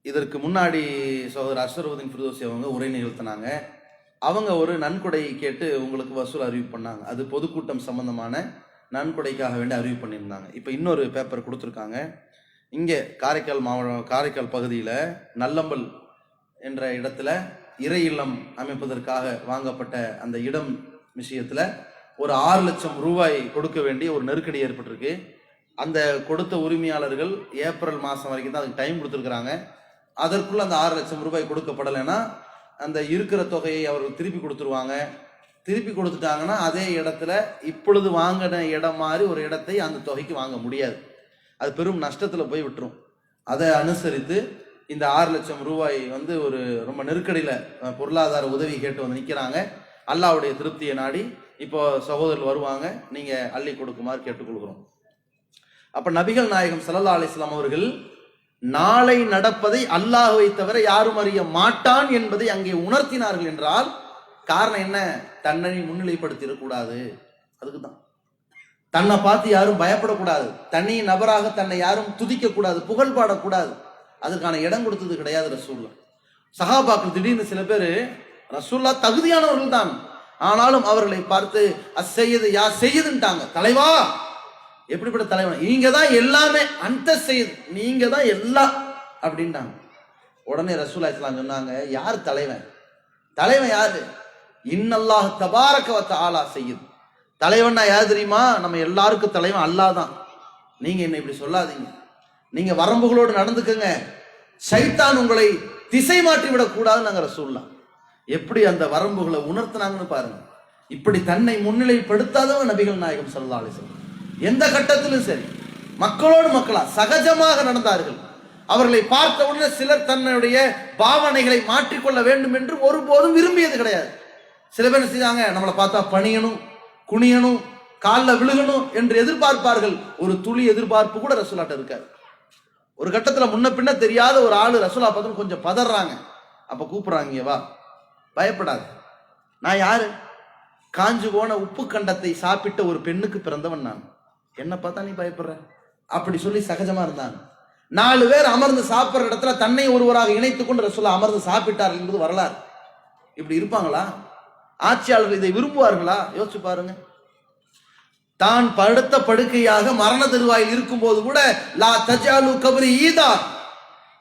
இதற்கு முன்னாடி சகோதரர் அஷ்ரஃபுதீன் ஃபிர்தௌஸி அவங்க உரை நிகழ்த்தினாங்க. அவங்க ஒரு நன்கொடை கேட்டு உங்களுக்கு வசூல் அறிவிப்பு பண்ணாங்க. அது பொதுக்கூட்டம் சம்பந்தமான நன்கொடைக்காக வேண்டி அறிவிப்பு பண்ணியிருந்தாங்க. இப்போ இன்னொரு பேப்பர் கொடுத்துருக்காங்க. இங்கே காரைக்கால் பகுதியில் நல்லம்பல் என்ற இடத்துல இறை இல்லம் அமைப்பதற்காக வாங்கப்பட்ட அந்த இடம் விஷயத்தில் ஒரு 6 லட்சம் ரூபாய் கொடுக்க வேண்டிய ஒரு நெருக்கடி ஏற்பட்டிருக்கு. அந்த கொடுத்த உரிமையாளர்கள் ஏப்ரல் மாதம் வரைக்கும் தான் அதுக்கு டைம் கொடுத்துருக்குறாங்க. அதற்குள்ள அந்த 6 லட்சம் ரூபாய் கொடுக்கப்படலைன்னா அந்த இருக்கிற தொகையை அவர்கள் திருப்பி கொடுத்துருவாங்க. திருப்பி கொடுத்துட்டாங்கன்னா அதே இடத்துல இப்பொழுது வாங்கின இடம் மாதிரி ஒரு இடத்தை அந்த தொகைக்கு வாங்க முடியாது. அது பெரும் நஷ்டத்தில் போய் விட்டுரும். அதை அனுசரித்து இந்த 6 லட்சம் ரூபாய் ஒரு ரொம்ப நெருக்கடியில் பொருளாதார உதவி கேட்டு வந்து நிற்கிறாங்க. அல்லாஹ்வுடைய திருப்தியை நாடி இப்போ சகோதரர்கள் வருவாங்க, நீங்கள் அள்ளி கொடுக்குமாறு கேட்டுக்கொள்கிறோம். அப்போ நபிகள் நாயகம் ஸல்லல்லாஹு அலைஹி வஸல்லம் அவர்கள் நாளை நடப்பதை அல்லாஹ்வை தவிர யாரும் அறிய மாட்டான் என்பதை அங்கே உணர்த்தினார்கள் என்றால் காரணம் என்ன? தன்னை முன்னிலைப்படுத்திடக்கூடாது. அதுக்கு தான். தன்னை பார்த்து யாரும் பயப்படக்கூடாது, தனி நபராக தன்னை யாரும் துதிக்க கூடாது, புகழ் பாடக்கூடாது. அதற்கான இடம் கொடுத்தது கிடையாது ரசூலுல்லாஹ். சஹாபாக்கள் திடீர்னு சில பேர் ரசூலுல்லாஹ் தகுதியானவர்கள் தான், ஆனாலும் அவர்களை பார்த்து அஸ்ஸையது யா செய்யுதுன்ட்டாங்க. தலைவா, எப்படிப்பட்ட தலைவன்? நீங்க தான் எல்லாமே, அந்த செய்யுது, நீங்க தான் எல்லாம் அப்படின்ட்டாங்க. உடனே ரசூலுல்லாஹி ஸல்லல்லாஹு அலைஹி வஸல்லம் சொன்னாங்க, யார் தலைவன்? தலைவன் யாரு? இன்னல்லாஹ் தபாரக வ தஆலா செய்யுது. தலைவன்னா யார் தெரியுமா? நம்ம எல்லாருக்கும் தலைவன் அல்லாஹ் தான். நீங்க என்ன இப்படி சொல்லாதீங்க, நீங்க வரம்புகளோடு நடந்துக்கங்க, ஷைத்தான் உங்களை திசை மாற்றி விடக்கூடாதுன்னு நாங்க ரசூலுல்லாஹ் எப்படி அந்த வரம்புகளை உணர்த்தினாங்கன்னு பாருங்க. இப்படி தன்னை முன்னிலைப்படுத்தாதவங்க நபிகள் நாயகம் ஸல்லல்லாஹு அலைஹி வஸல்லம். எந்த கட்டத்திலும் சரி மக்களோடு மக்களா சகஜமாக நடந்தார்கள். அவர்களை பார்த்த உடனே சிலர் தன்னுடைய பாவனைகளை மாற்றிக்கொள்ள வேண்டும் என்று ஒருபோதும் விரும்பியது கிடையாது. சில பேர் செய்தாங்க, நம்மளை பார்த்தா பணியணும், குனியணும், காலில் விழுகணும் என்று எதிர்பார்ப்பார்கள். ஒரு துளி எதிர்பார்ப்பு கூட ரசூலாட்ட இருக்காது. ஒரு கட்டத்தில் முன்ன பின்ன தெரியாத ஒரு ஆளு ரசூலா பார்த்து கொஞ்சம் பதறாங்க. அப்ப கூப்பிடுறாங்க, வா, பயப்படாது, நான் யாரு? காஞ்சு போன உப்பு கண்டத்தை சாப்பிட்ட ஒரு பெண்ணுக்கு பிறந்தவன் நான், என்ன பார்த்தா நீ பயப்படுற? அப்படி சொல்லி சகஜமா இருந்தாங்க. 4 பேர் அமர்ந்து சாப்பிட்ற இடத்துல தன்னை ஒருவராக இணைத்துக் கொண்டு ரசூலா அமர்ந்து சாப்பிட்டார்கள் என்பது வரலாறு. இப்படி இருப்பாங்களா? ஆட்சியாளர்கள் இதை விரும்புவார்களா? யோசிச்சு பாருங்க. தான் படுத்த படுக்கையாக மரண தருவாயில் இருக்கும் போது கூட லா தஜாலு கபரி ஈதா,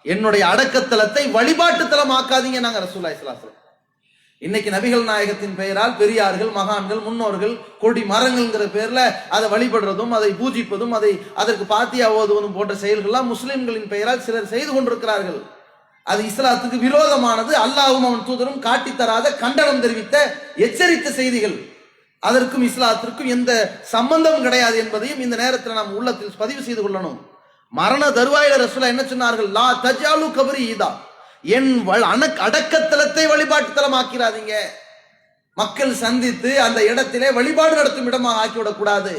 என்னுடைய அடக்கத்தலத்தை வழிபாட்டு தலம் ஆக்காதீங்க நாங்க ரசூலுல்லாஹி ஸல்லல்லாஹு அலைஹி வஸல்லம். இன்னைக்கு நபிகள் நாயகத்தின் பெயரால் பெரியார்கள், மகான்கள், முன்னோர்கள், கொடி மரங்கள்ங்கிற பேர்ல அதை வழிபடுறதும், அதை பூஜிப்பதும், அதற்கு பாத்தியா ஓதுவதும் போன்ற செயல்கள்லாம் முஸ்லிம்களின் பெயரால் சிலர் செய்து கொண்டிருக்கிறார்கள். அது இஸ்லாத்துக்கு விரோதமானது. அல்லாஹ்வும் அவன் தூதரும் காட்டித்தராத, கண்டனம் தெரிவித்த, எச்சரித்த செய்திகள். அதற்கும் இஸ்லாத்திற்கும் எந்த சம்பந்தமும் கிடையாது என்பதையும் இந்த நேரத்தில் நாம் உள்ளத்தில் பதிவு செய்து கொள்ளணும். மரண தருவாயில ரசூலுல்லாஹ் என்ன சொன்னார்கள்? லா தஜாலு கபரி ஈதா, என் அடக்கத்தலத்தை வழிபாட்டு தலம் ஆக்கிறாதீங்க. மக்கள் சந்தித்து அந்த இடத்திலே வழிபாடு நடத்தும் இடமாக ஆக்கிவிடக் கூடாது.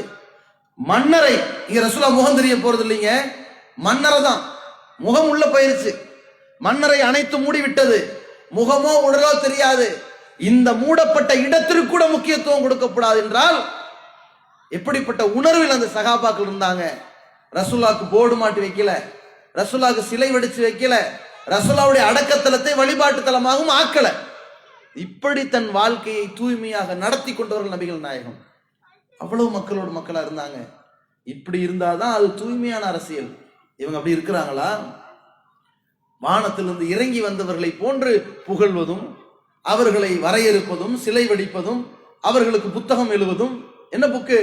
மன்னரை இங்க ரசூலுல்லாஹ் முகம் தெரிய போறது இல்லைங்க, மன்னரை தான். முகம் உள்ள போயிருச்சு, மன்னரை அனைத்து மூடிவிட்டது, முகமோ உடலோ தெரியாது. இந்த மூடப்பட்ட இடத்திற்கு கூட முக்கியத்துவம் கொடுக்கப்படாது என்றால் எப்படிப்பட்ட உணர்வில் அந்த சகாபாக்கள் இருந்தாங்க. ரசூலுல்லாஹ்க்கு போர்டு மாட்டி வைக்கல, ரசூலுல்லாஹ்க்கு சிலை வடிச்சு வைக்கல, ரசூலுல்லாஹ்வுடைய அடக்கத்தலத்தை வழிபாட்டு தலமாகவும் ஆக்கல. இப்படி தன் வாழ்க்கையை தூய்மையாக நடத்தி கொண்டவர்கள் நபிகள் நாயகம். அவ்வளவு மக்களோடு மக்களா இருந்தாங்க. இப்படி இருந்தாதான் அது தூய்மையான அரசியல். இவங்க அப்படி இருக்கிறாங்களா? வானத்திலிருந்து இறங்கி வந்தவர்களை போன்று புகழ்வதும், அவர்களை வரையறுப்பதும், சிலை வடிப்பதும், அவர்களுக்கு புத்தகம் எழுதுவதும். என்ன புக்கு?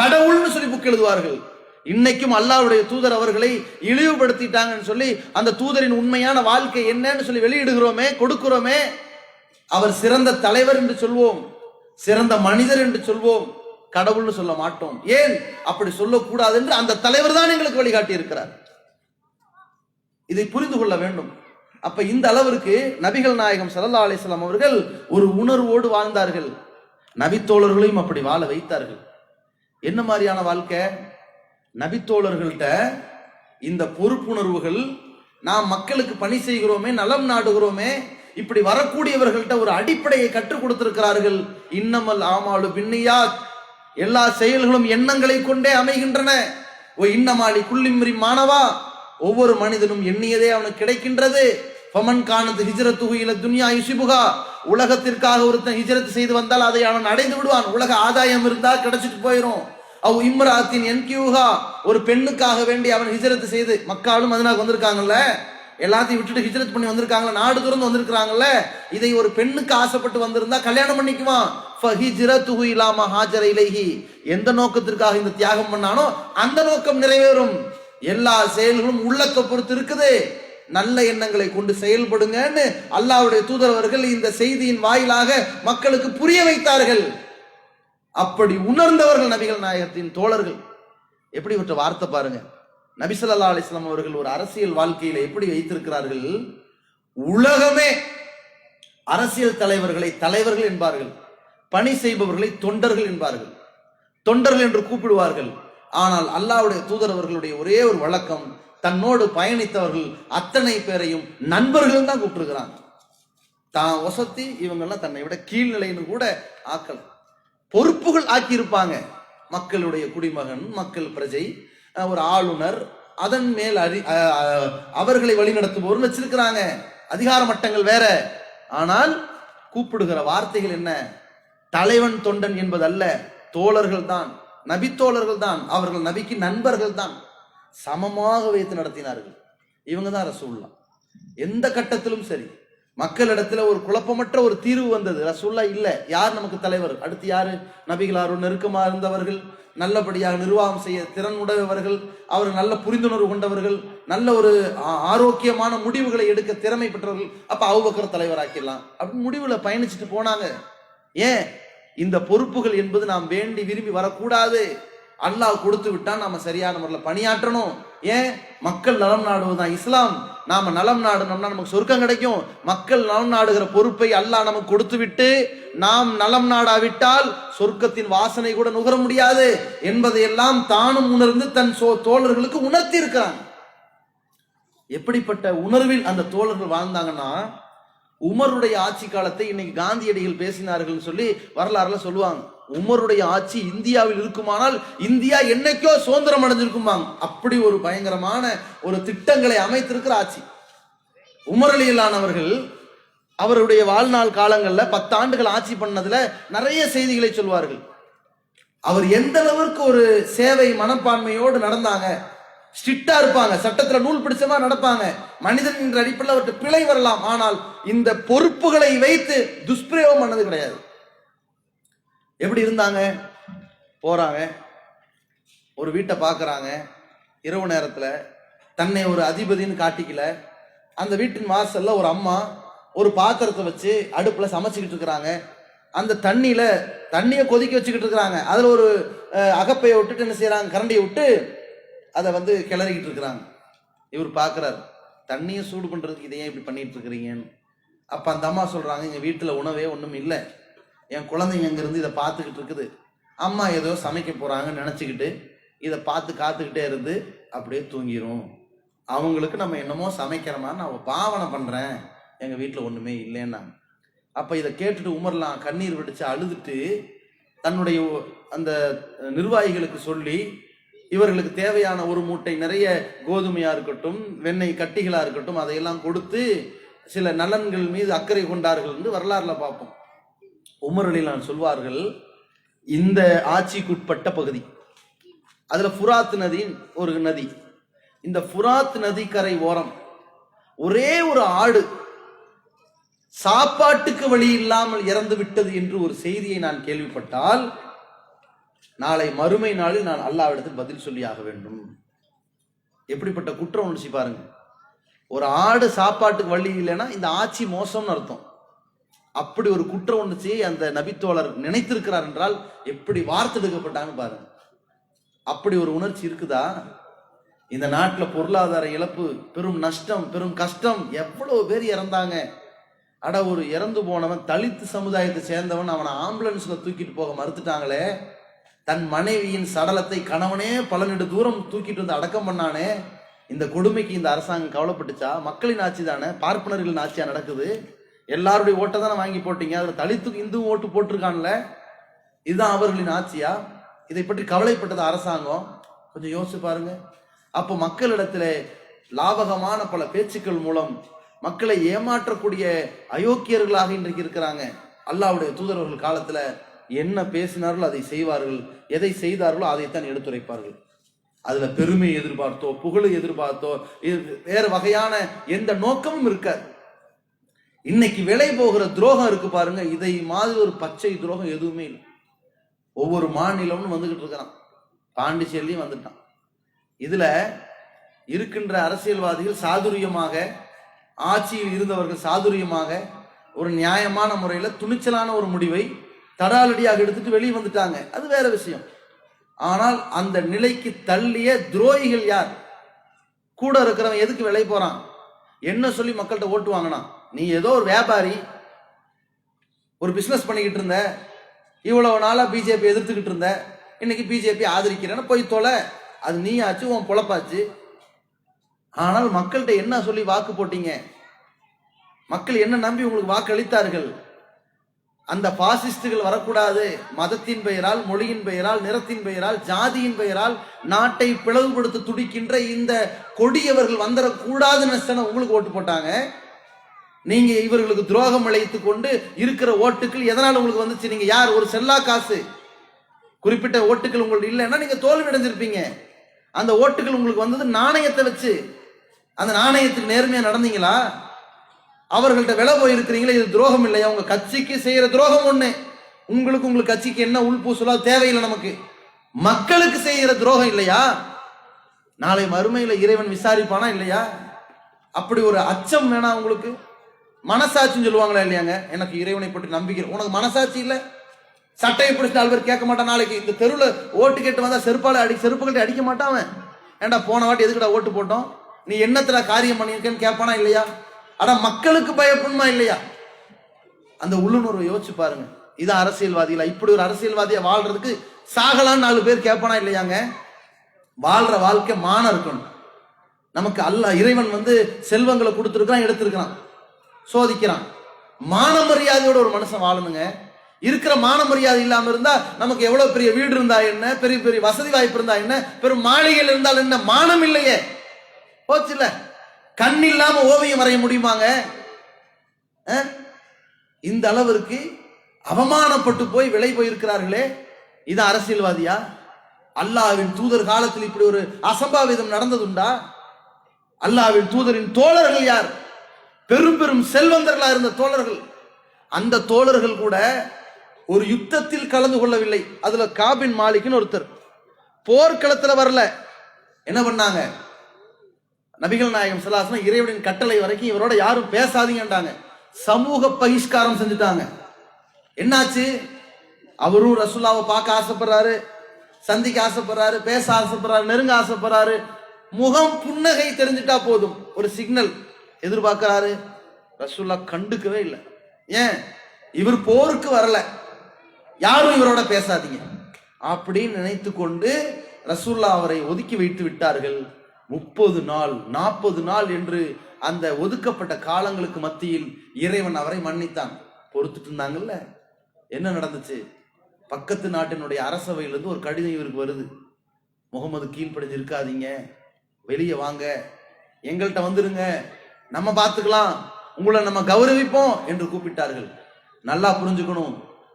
கடவுள்னு சொல்லி புக் எழுதுவார்கள். இன்னைக்கும் அல்லாஹ்வுடைய தூதர் அவர்களை இழிவுபடுத்திட்டாங்கன்னு சொல்லி அந்த தூதரின் உண்மையான வாழ்க்கை என்னன்னு சொல்லி வெளியிடுகிறோமே, கொடுக்கிறோமே. அவர் சிறந்த தலைவர் என்று சொல்வோம், சிறந்த மனிதர் என்று சொல்வோம், கடவுள்னு சொல்ல மாட்டோம். ஏன் அப்படி சொல்லக்கூடாது என்று அந்த தலைவர் தான் எங்களுக்கு வழிகாட்டி இருக்கிறார். இதை புரிந்து கொள்ள வேண்டும். அப்ப இந்த அளவிற்கு நபிகள் நாயகம் ஸல்லல்லாஹு அலைஹி வஸல்லம் அவர்கள் ஒரு உணர்வோடு வாழ்ந்தார்கள். நபித்தோழர்களையும் அப்படி வாழ வைத்தார்கள். என்ன மாதிரியான வாழ்க்கை? நபித்தோழர்கள்ட்ட இந்த பொறுப்புணர்வுகள், நாம் மக்களுக்கு பணி செய்கிறோமே, நலம் நாடுகிறோமே, இப்படி வரக்கூடியவர்கள்ட்ட ஒரு அடிப்படையை கற்றுக் கொடுத்திருக்கிறார்கள். இன்னமல் ஆமாலு பின்னியாத், எல்லா செயல்களும் எண்ணங்களை கொண்டே அமைகின்றன. ஓ இன்னமாலி குல்லிம்ரி மானவா, ஒவ்வொரு மனிதனும் எண்ணியதே அவனுக்கு கிடைக்கின்றது. ஃபமன் கானத் ஹிஜ்ரத்துஹு இல துன்யா யுஸிபுஹா, உலகத்திற்காக ஒருத்தன் ஹிஜ்ரத் செய்து வந்தால் அதை அவன் அடைந்து விடுவான். உலக ஆதாயம் இருந்தா கிடைச்சிட்டு போயிடும். அவ் இம்ராத்தின் என்கியூஹா, ஒரு பெண்ணுக்காக வேண்டி அவன் ஹிஜ்ரத் செய்து, மக்காலும் மதீனாவுக்கு வந்திருக்காங்கல்ல, எல்லாத்தையும் விட்டுட்டு ஹிஜ்ரத் பண்ணி வந்திருக்காங்கல்ல, நாடு துறந்து வந்திருக்காங்கல்ல, இதை ஒரு பெண்ணுக்கு ஆசைப்பட்டு வந்திருந்தா கல்யாணம் பண்ணிக்குவான். ஃபஹிஜ்ரத்துஹு இலா மா ஹாஜர இலைஹி, எந்த நோக்கத்திற்காக இந்த தியாகம் பண்ணானோ அந்த நோக்கம் நிறைவேறும். எல்லா செயல்களும் உள்ளத்தை பொறுத்து இருக்குது. நல்ல எண்ணங்களை கொண்டு செயல்படுங்கன்னு அல்லாஹ்வுடைய தூதர் அவர்கள் இந்த செய்தியின் வாயிலாக மக்களுக்கு புரிய வைத்தார்கள். அப்படி உணர்ந்தவர்கள் நபிகள் நாயகத்தின் தோழர்கள். எப்படி ஒரு வார்த்தை பாருங்க. நபி ஸல்லல்லாஹு அலைஹி வஸல்லம் அவர்கள் ஒரு அரசியல் வாழ்க்கையில எப்படி வைத்திருக்கிறார்கள்? உலகமே அரசியல் தலைவர்களை தலைவர்கள் என்பார்கள், பணி செய்பவர்களை தொண்டர்கள் என்பார்கள், தொண்டர்கள் என்று கூப்பிடுவார்கள். ஆனால் அல்லாஹ்வுடைய தூதர் அவர்களுடைய ஒரே ஒரு வழக்கம், தன்னோடு பயணித்தவர்கள் அத்தனை பேரையும் நண்பர்கள் தான் கூப்பிட்டுருக்கிறாங்க. தான் வசதி இவங்கெல்லாம் தன்னை விட கீழ்நிலைன்னு கூட ஆக்கல, பொறுப்புகள் ஆக்கியிருப்பாங்க. மக்களுடைய குடிமகன், மக்கள் பிரஜை, ஒரு ஆளுநர், அதன் மேல் அவர்களை வழிநடத்துபவர்கள் வச்சிருக்கிறாங்க. அதிகார மட்டங்கள் வேற. ஆனால் கூப்பிடுகிற வார்த்தைகள் என்ன? தலைவன் தொண்டன் என்பது அல்ல, தோழர்கள் தான், நபி தோழர்கள் தான், அவர்கள் நபிக்கு நண்பர்கள் தான். சமமாக வைத்து நடத்தினார்கள். இவங்க தான் ரசூலுல்லாஹ். எந்த கட்டத்திலும் சரி, மக்களிடத்துல ஒரு குழப்பமற்ற ஒரு தீர்வு வந்தது. ரசூலுல்லாஹ் இல்ல, யார் நமக்கு தலைவர்? அடுத்து யாரு? நபிகளாரோடு நெருக்கமாக இருந்தவர்கள், நல்லபடியாக நிர்வாகம் செய்ய திறன் உடையவர்கள், அவர்கள் நல்ல புரிந்துணர்வு கொண்டவர்கள், நல்ல ஒரு ஆரோக்கியமான முடிவுகளை எடுக்க திறமை பெற்றவர்கள். அப்ப அபூபக்கர் தலைவராக்கிடலாம் அப்படின்னு முடிவுல பயணிச்சுட்டு போனாங்க. ஏன்? இந்த பொறுப்புகள் என்பது நாம் வேண்டி விரும்பி வரக்கூடாது. அல்லாஹ் கொடுத்து விட்டா நாம சரியான முறையில் பணியாற்றணும். ஏன்? மக்கள் நலம் நாடுவதுதான் இஸ்லாம். நாம நலம் நாடுனோம்னா நமக்கு சொர்க்கம் கிடைக்கும். மக்கள் நலம் நாடுகிற பொறுப்பை அல்லாஹ் நமக்கு கொடுத்து விட்டு நாம் நலம் நாடாவிட்டால் சொர்க்கத்தின் வாசனை கூட நுகர முடியாது என்பதையெல்லாம் தானும் உணர்ந்து தன் தோழர்களுக்கு உணர்த்தி இருக்கிறான். எப்படிப்பட்ட உணர்வில் அந்த தோழர்கள் வாழ்ந்தாங்கன்னா, உமருடைய ஆட்சி காலத்தை இன்னைக்கு காந்தியடிகள் பேசினார்கள் சொல்லி வரலாறுல சொல்லுவாங்க. உமருடைய ஆட்சி இந்தியாவில் இருக்குமானால் இந்தியா என்னைக்கோ சுதந்திரம் அடைஞ்சிருக்குமாங்க. அப்படி ஒரு பயங்கரமான ஒரு திட்டங்களை அமைத்திருக்கிற ஆட்சி. உமர் ரலியல்லாஹு அவருடைய வாழ்நாள் காலங்கள்ல 10 ஆண்டுகள் ஆட்சி பண்ணதுல நிறைய செய்திகளை சொல்வார்கள். அவர் எந்த அளவிற்கு ஒரு சேவை மனப்பான்மையோடு நடந்தாங்க. ஸ்ட்ரிக்டா இருப்பாங்க, சட்டத்துல நூல் பிடிச்சமா நடப்பாங்க. மனிதன் என்ற அடிப்படையில் அவர்கிட்ட பிழை வரலாம், ஆனால் இந்த பொறுப்புகளை வைத்து துஷ்பிரயோகம் பண்ணது கிடையாது. எப்படி இருந்தாங்க? போறாங்க, ஒரு வீட்டை பார்க்கறாங்க, இரவு நேரத்துல தன்னை ஒரு அதிபதினு காட்டிக்கல. அந்த வீட்டின் வாசல்ல ஒரு அம்மா ஒரு பாத்திரத்தை வச்சு அடுப்புல சமைச்சுக்கிட்டு இருக்கிறாங்க. அந்த தண்ணியை கொதிக்க வச்சுக்கிட்டு இருக்கிறாங்க. அதுல ஒரு அகப்பையை விட்டுட்டு என்ன செய்யறாங்க, கரண்டியை விட்டு அதை கிளறிக்கிட்டு இருக்கிறாங்க. இவர் பார்க்கிறார், தண்ணியை சூடு பண்றதுக்கு இதையே இப்படி பண்ணிட்டு இருக்கிறீங்கன்னு. அப்ப அந்த அம்மா சொல்றாங்க, எங்க வீட்டுல உணவே ஒண்ணும் இல்லை, என் குழந்தைங்க அங்க இருந்து இதை பார்த்துக்கிட்டு இருக்குது, அம்மா ஏதோ சமைக்க போறாங்கன்னு நினைச்சுக்கிட்டு இதை பார்த்து காத்துக்கிட்டே இருந்து அப்படியே தூங்கிரும். அவங்களுக்கு நம்ம என்னமோ சமைக்கிறோமா, நான் பாவனை பண்றேன், எங்க வீட்டுல ஒண்ணுமே இல்லைன்னா. அப்ப இதை கேட்டுட்டு உமர்லாம் கண்ணீர் வெடிச்சு அழுதுட்டு தன்னுடைய அந்த நிர்வாகிகளுக்கு சொல்லி இவர்களுக்கு தேவையான ஒரு மூட்டை நிறைய கோதுமையா இருக்கட்டும், வெண்ணெய் கட்டிகளா இருக்கட்டும், அதையெல்லாம் கொடுத்து சில நலன்கள் மீது அக்கறை கொண்டார்கள் என்று வரலாறுல பார்ப்போம். உமர் ரலியல்லாஹு சொல்வார்கள், இந்த ஆட்சிக்குட்பட்ட பகுதி, அதுல ஃபுராத் நதி ஒரு நதி, இந்த ஃபுராத் நதிக்கரை ஓரம் ஒரே ஒரு ஆடு சாப்பாட்டுக்கு வழி இல்லாமல் இறந்து விட்டது என்று ஒரு செய்தியை நான் கேள்விப்பட்டால் நாளை மறுமை நாளில் நான் அல்லாஹ்விடத்தில் பதில் சொல்லி ஆக வேண்டும். எப்படிப்பட்ட குற்ற உணர்ச்சி பாருங்க. ஒரு ஆடு சாப்பாட்டுக்கு வழி இல்லைன்னா இந்த ஆட்சி மோசம்னு அர்த்தம். அப்படி ஒரு குற்ற உணர்ச்சியை அந்த நபித்தோழர் நினைத்திருக்கிறார் என்றால் எப்படி வார்த்தெடுக்கப்பட்டான்னு பாருங்க. அப்படி ஒரு உணர்ச்சி இருக்குதா? இந்த நாட்டில் பொருளாதார இழப்பு, பெரும் நஷ்டம், பெரும் கஷ்டம், எவ்வளவு பேர் இறந்தாங்க. அட, ஒரு இறந்து போனவன் தலித்து சமுதாயத்தை சேர்ந்தவன், அவனை ஆம்புலன்ஸ்ல தூக்கிட்டு போக மறுத்துட்டாங்களே. தன் மனைவியின் சடலத்தை கணவனே பல நெடு தூரம் தூக்கிட்டு வந்து அடக்கம் பண்ணானே. இந்த கொடுமைக்கு இந்த அரசாங்கம் கவலைப்பட்டுச்சா? மக்களின் ஆட்சி தானே, பார்ப்பனர்களின் ஆட்சியா நடக்குது. எல்லாருடைய ஓட்டை தானே வாங்கி போட்டீங்க. அதுல தலித்துக்கு இந்து ஓட்டு போட்டிருக்கான்ல, இதுதான் அவர்களின் ஆட்சியா? இதை பற்றி கவலைப்பட்டது அரசாங்கம்? கொஞ்சம் யோசிச்சு பாருங்க. அப்போ மக்களிடத்துல லாபகமான பல பேச்சுக்கள் மூலம் மக்களை ஏமாற்றக்கூடிய அயோக்கியர்களாக இன்றைக்கு இருக்கிறாங்க. அல்லாஹ்வுடைய தூதரவர்கள் காலத்துல என்ன பேசினார்களோ அதை செய்வார்கள், எதை செய்தார்களோ அதைத்தான் எடுத்துரைப்பார்கள். அதுல பெருமை எதிர்பார்த்தோ புகழை எதிர்பார்த்தோ வேற வகையான எந்த நோக்கமும் இருக்காது. இன்னைக்கு விலை போகிற துரோகம் இருக்கு பாருங்க, இதை மாதிரி ஒரு பச்சை துரோகம் எதுவுமே இல்லை. ஒவ்வொரு மாநிலமும் வந்துகிட்டு இருக்கிறான், பாண்டிச்சேரியும் வந்துட்டான். இதுல இருக்கின்ற அரசியல்வாதிகள் சாதுரியமாக, ஆட்சியில் இருந்தவர்கள் சாதுரியமாக ஒரு நியாயமான முறையில துணிச்சலான ஒரு முடிவை தடாலடியாக எடுத்துட்டு வெளியே வந்துட்டாங்க. அது வேற விஷயம். ஆனால் அந்த நிலைக்கு தள்ளிய துரோகிகள் யார்? கூட இருக்கிறவன் எதுக்கு விலை போறான்? என்ன சொல்லி மக்கள்கிட்ட ஓட்டு வாங்கினான்? நீ ஏதோ ஒரு வியாபாரி, ஒரு பிசினஸ் பண்ணிக்கிட்டு இருந்த, இவ்வளவு நாளா பிஜேபி எதிர்த்துக்கிட்டு இருந்த, இன்னைக்கு பிஜேபி ஆதரிக்கிறேன்னு போய் தொலை. அது நீ ஆச்சு, உன் பொழப்பாச்சு. ஆனால் மக்கள்கிட்ட என்ன சொல்லி வாக்கு போட்டீங்க? மக்கள் என்ன நம்பி உங்களுக்கு வாக்கு அளித்தார்கள்? அந்த பாசிஸ்டுகள் வரக்கூடாது, மதத்தின் பெயரால், மொழியின் பெயரால், நிறத்தின் பெயரால், ஜாதியின் பெயரால் நாட்டை பிளவுபடுத்த துடிக்கின்ற இந்த கொடியவர்கள் வந்துடக்கூடாதுன்னு உங்களுக்கு ஓட்டு போட்டாங்க. நீங்க இவர்களுக்கு துரோகம் அழைத்துக் கொண்டு இருக்கிற ஓட்டுகள் எதனால உங்களுக்கு வந்துச்சு? நீங்க யார்? ஒரு செல்லா காசு. குறிப்பிட்ட ஓட்டுகள் உங்களுக்கு இல்லைன்னா நீங்க தோல்வி அடைஞ்சிருப்பீங்க. அந்த ஓட்டுகள் உங்களுக்கு வந்தது நாணயத்தை வச்சு. அந்த நாணயத்துக்கு நேர்மையா நடந்தீங்களா? அவர்கள்ட்ட விலை போயிருக்கிறீங்களா? இது துரோகம் இல்லையா? உங்க கட்சிக்கு செய்யற துரோகம் ஒண்ணு, உங்களுக்கு கட்சிக்கு என்ன உள்பூசலோ தேவையில்லை. நமக்கு மக்களுக்கு செய்யற துரோகம் இல்லையா? நாளை மறுமையில இறைவன் விசாரிப்பானா இல்லையா? அப்படி ஒரு அச்சம் வேணாம் உங்களுக்கு? மனசாட்சின்னு சொல்லுவாங்களா இல்லையாங்க? எனக்கு இறைவனை பற்றி நம்பிக்கை. உனக்கு மனசாட்சி இல்லை, சட்டையை பிடிச்சிட்டு ஆள்வர் கேட்க மாட்டான். நாளைக்கு இந்த தெருவில் ஓட்டு கேட்டு வந்தா செருப்பு கட்டி அடிக்க மாட்டான். ஏன்டா போன வாட்டி எதுக்குடா ஓட்டு போட்டோம், நீ என்னத்துல காரியம் பண்ணியிருக்கேன்னு கேட்பானா இல்லையா? ஆனா மக்களுக்கு பயப்படணுமா இல்லையா? அந்த உள்ளுணர்வை யோசிச்சு பாருங்க. இது அரசியல்வாதிகளா? இப்படி ஒரு அரசியல்வாதியா வாழ்றதுக்கு சாகலான்னு 4 பேர் கேட்பானா இல்லையாங்க? வாழ்ற வாழ்க்கை மானம் இருக்கணும். நமக்கு அல்லாஹ் இறைவன் செல்வங்களை கொடுத்துருக்கான், எடுத்திருக்கிறான், சோதிக்கிறான். மான மரியாதையோட ஒரு மனுஷன் வாழணுங்க. இருக்கிற மான மரியாதை இல்லாம இருந்தா நமக்கு எவ்வளவு பெரிய வீடு இருந்தா என்ன, பெரிய பெரிய வசதி வாய்ப்பு இருந்தா என்ன, பெரும் மாளிகைகள் இருந்தால் என்ன, மானம் இல்லையே, போச்சு இல்ல. கண் இல்லாம ஓவியம் வரைய முடியுமாங்க? இந்த அளவிற்கு அவமானப்பட்டு போய் விலை போயிருக்கிறார்களே, இது அரசியல்வாதியா? அல்லாஹ்வின் தூதர் காலத்தில் இப்படி ஒரு அசம்பாவிதம் நடந்ததுண்டா? அல்லாஹ்வின் தூதரின் தோழர்கள் யார்? பெரும் பெரும் செல்வந்தர்களா இருந்த தோழர்கள். அந்த தோழர்கள் கூட ஒரு யுத்தத்தில் கலந்து கொள்ளவில்லை. அதுல காபின் மாலிக்னு ஒருத்தர் போர்க்களத்துல வரல. என்ன பண்ணாங்க? நபிகள் நாயகம் ஸல்லல்லாஹு அலைஹி வஸல்லம் இறைவனின் கட்டளை வரைக்கும் இவரோட யாரும் பேசாதீங்கன்றாங்க. சமூக பகிஷ்காரம் செஞ்சுட்டாங்க. என்னாச்சு? அவரும் ரசூலுல்லாஹ்வை பார்க்க ஆசைப்படுறாரு, சந்திக்க ஆசைப்படுறாரு, பேச ஆசைப்படுறாரு, நெருங்க ஆசைப்படுறாரு. முகம் புன்னகை தெரிஞ்சிட்டா போதும், ஒரு சிக்னல் எதிர்பார்க்கிறாரு. ரசூலுல்லாஹ் கண்டுக்கவே இல்லை. ஏன்? இவர் போருக்கு வரல, யாரும் இவரோட பேசாதீங்க அப்படின்னு நினைத்து கொண்டு ரசூலுல்லாஹ் அவரை ஒதுக்கி வைத்து விட்டார்கள். 30 நாள் 40 நாள் என்று அந்த ஒதுக்கப்பட்ட காலங்களுக்கு மத்தியில் இறைவன் அவரை மன்னித்தான். பொறுத்துட்டு இருந்தாங்கல்ல. என்ன நடந்துச்சு? பக்கத்து நாட்டினுடைய அரசவையிலிருந்து ஒரு கடிதம் இவருக்கு வருது. முகமது கீழ்ப்படிஞ்சு இருக்காதீங்க, வெளியே வாங்க, எங்கள்கிட்ட வந்துருங்க, நம்ம பார்த்துக்கலாம், உங்களை நம்ம கௌரவிப்போம் என்று கூப்பிட்டார்கள். நல்லா புரிஞ்சுக்கணும்,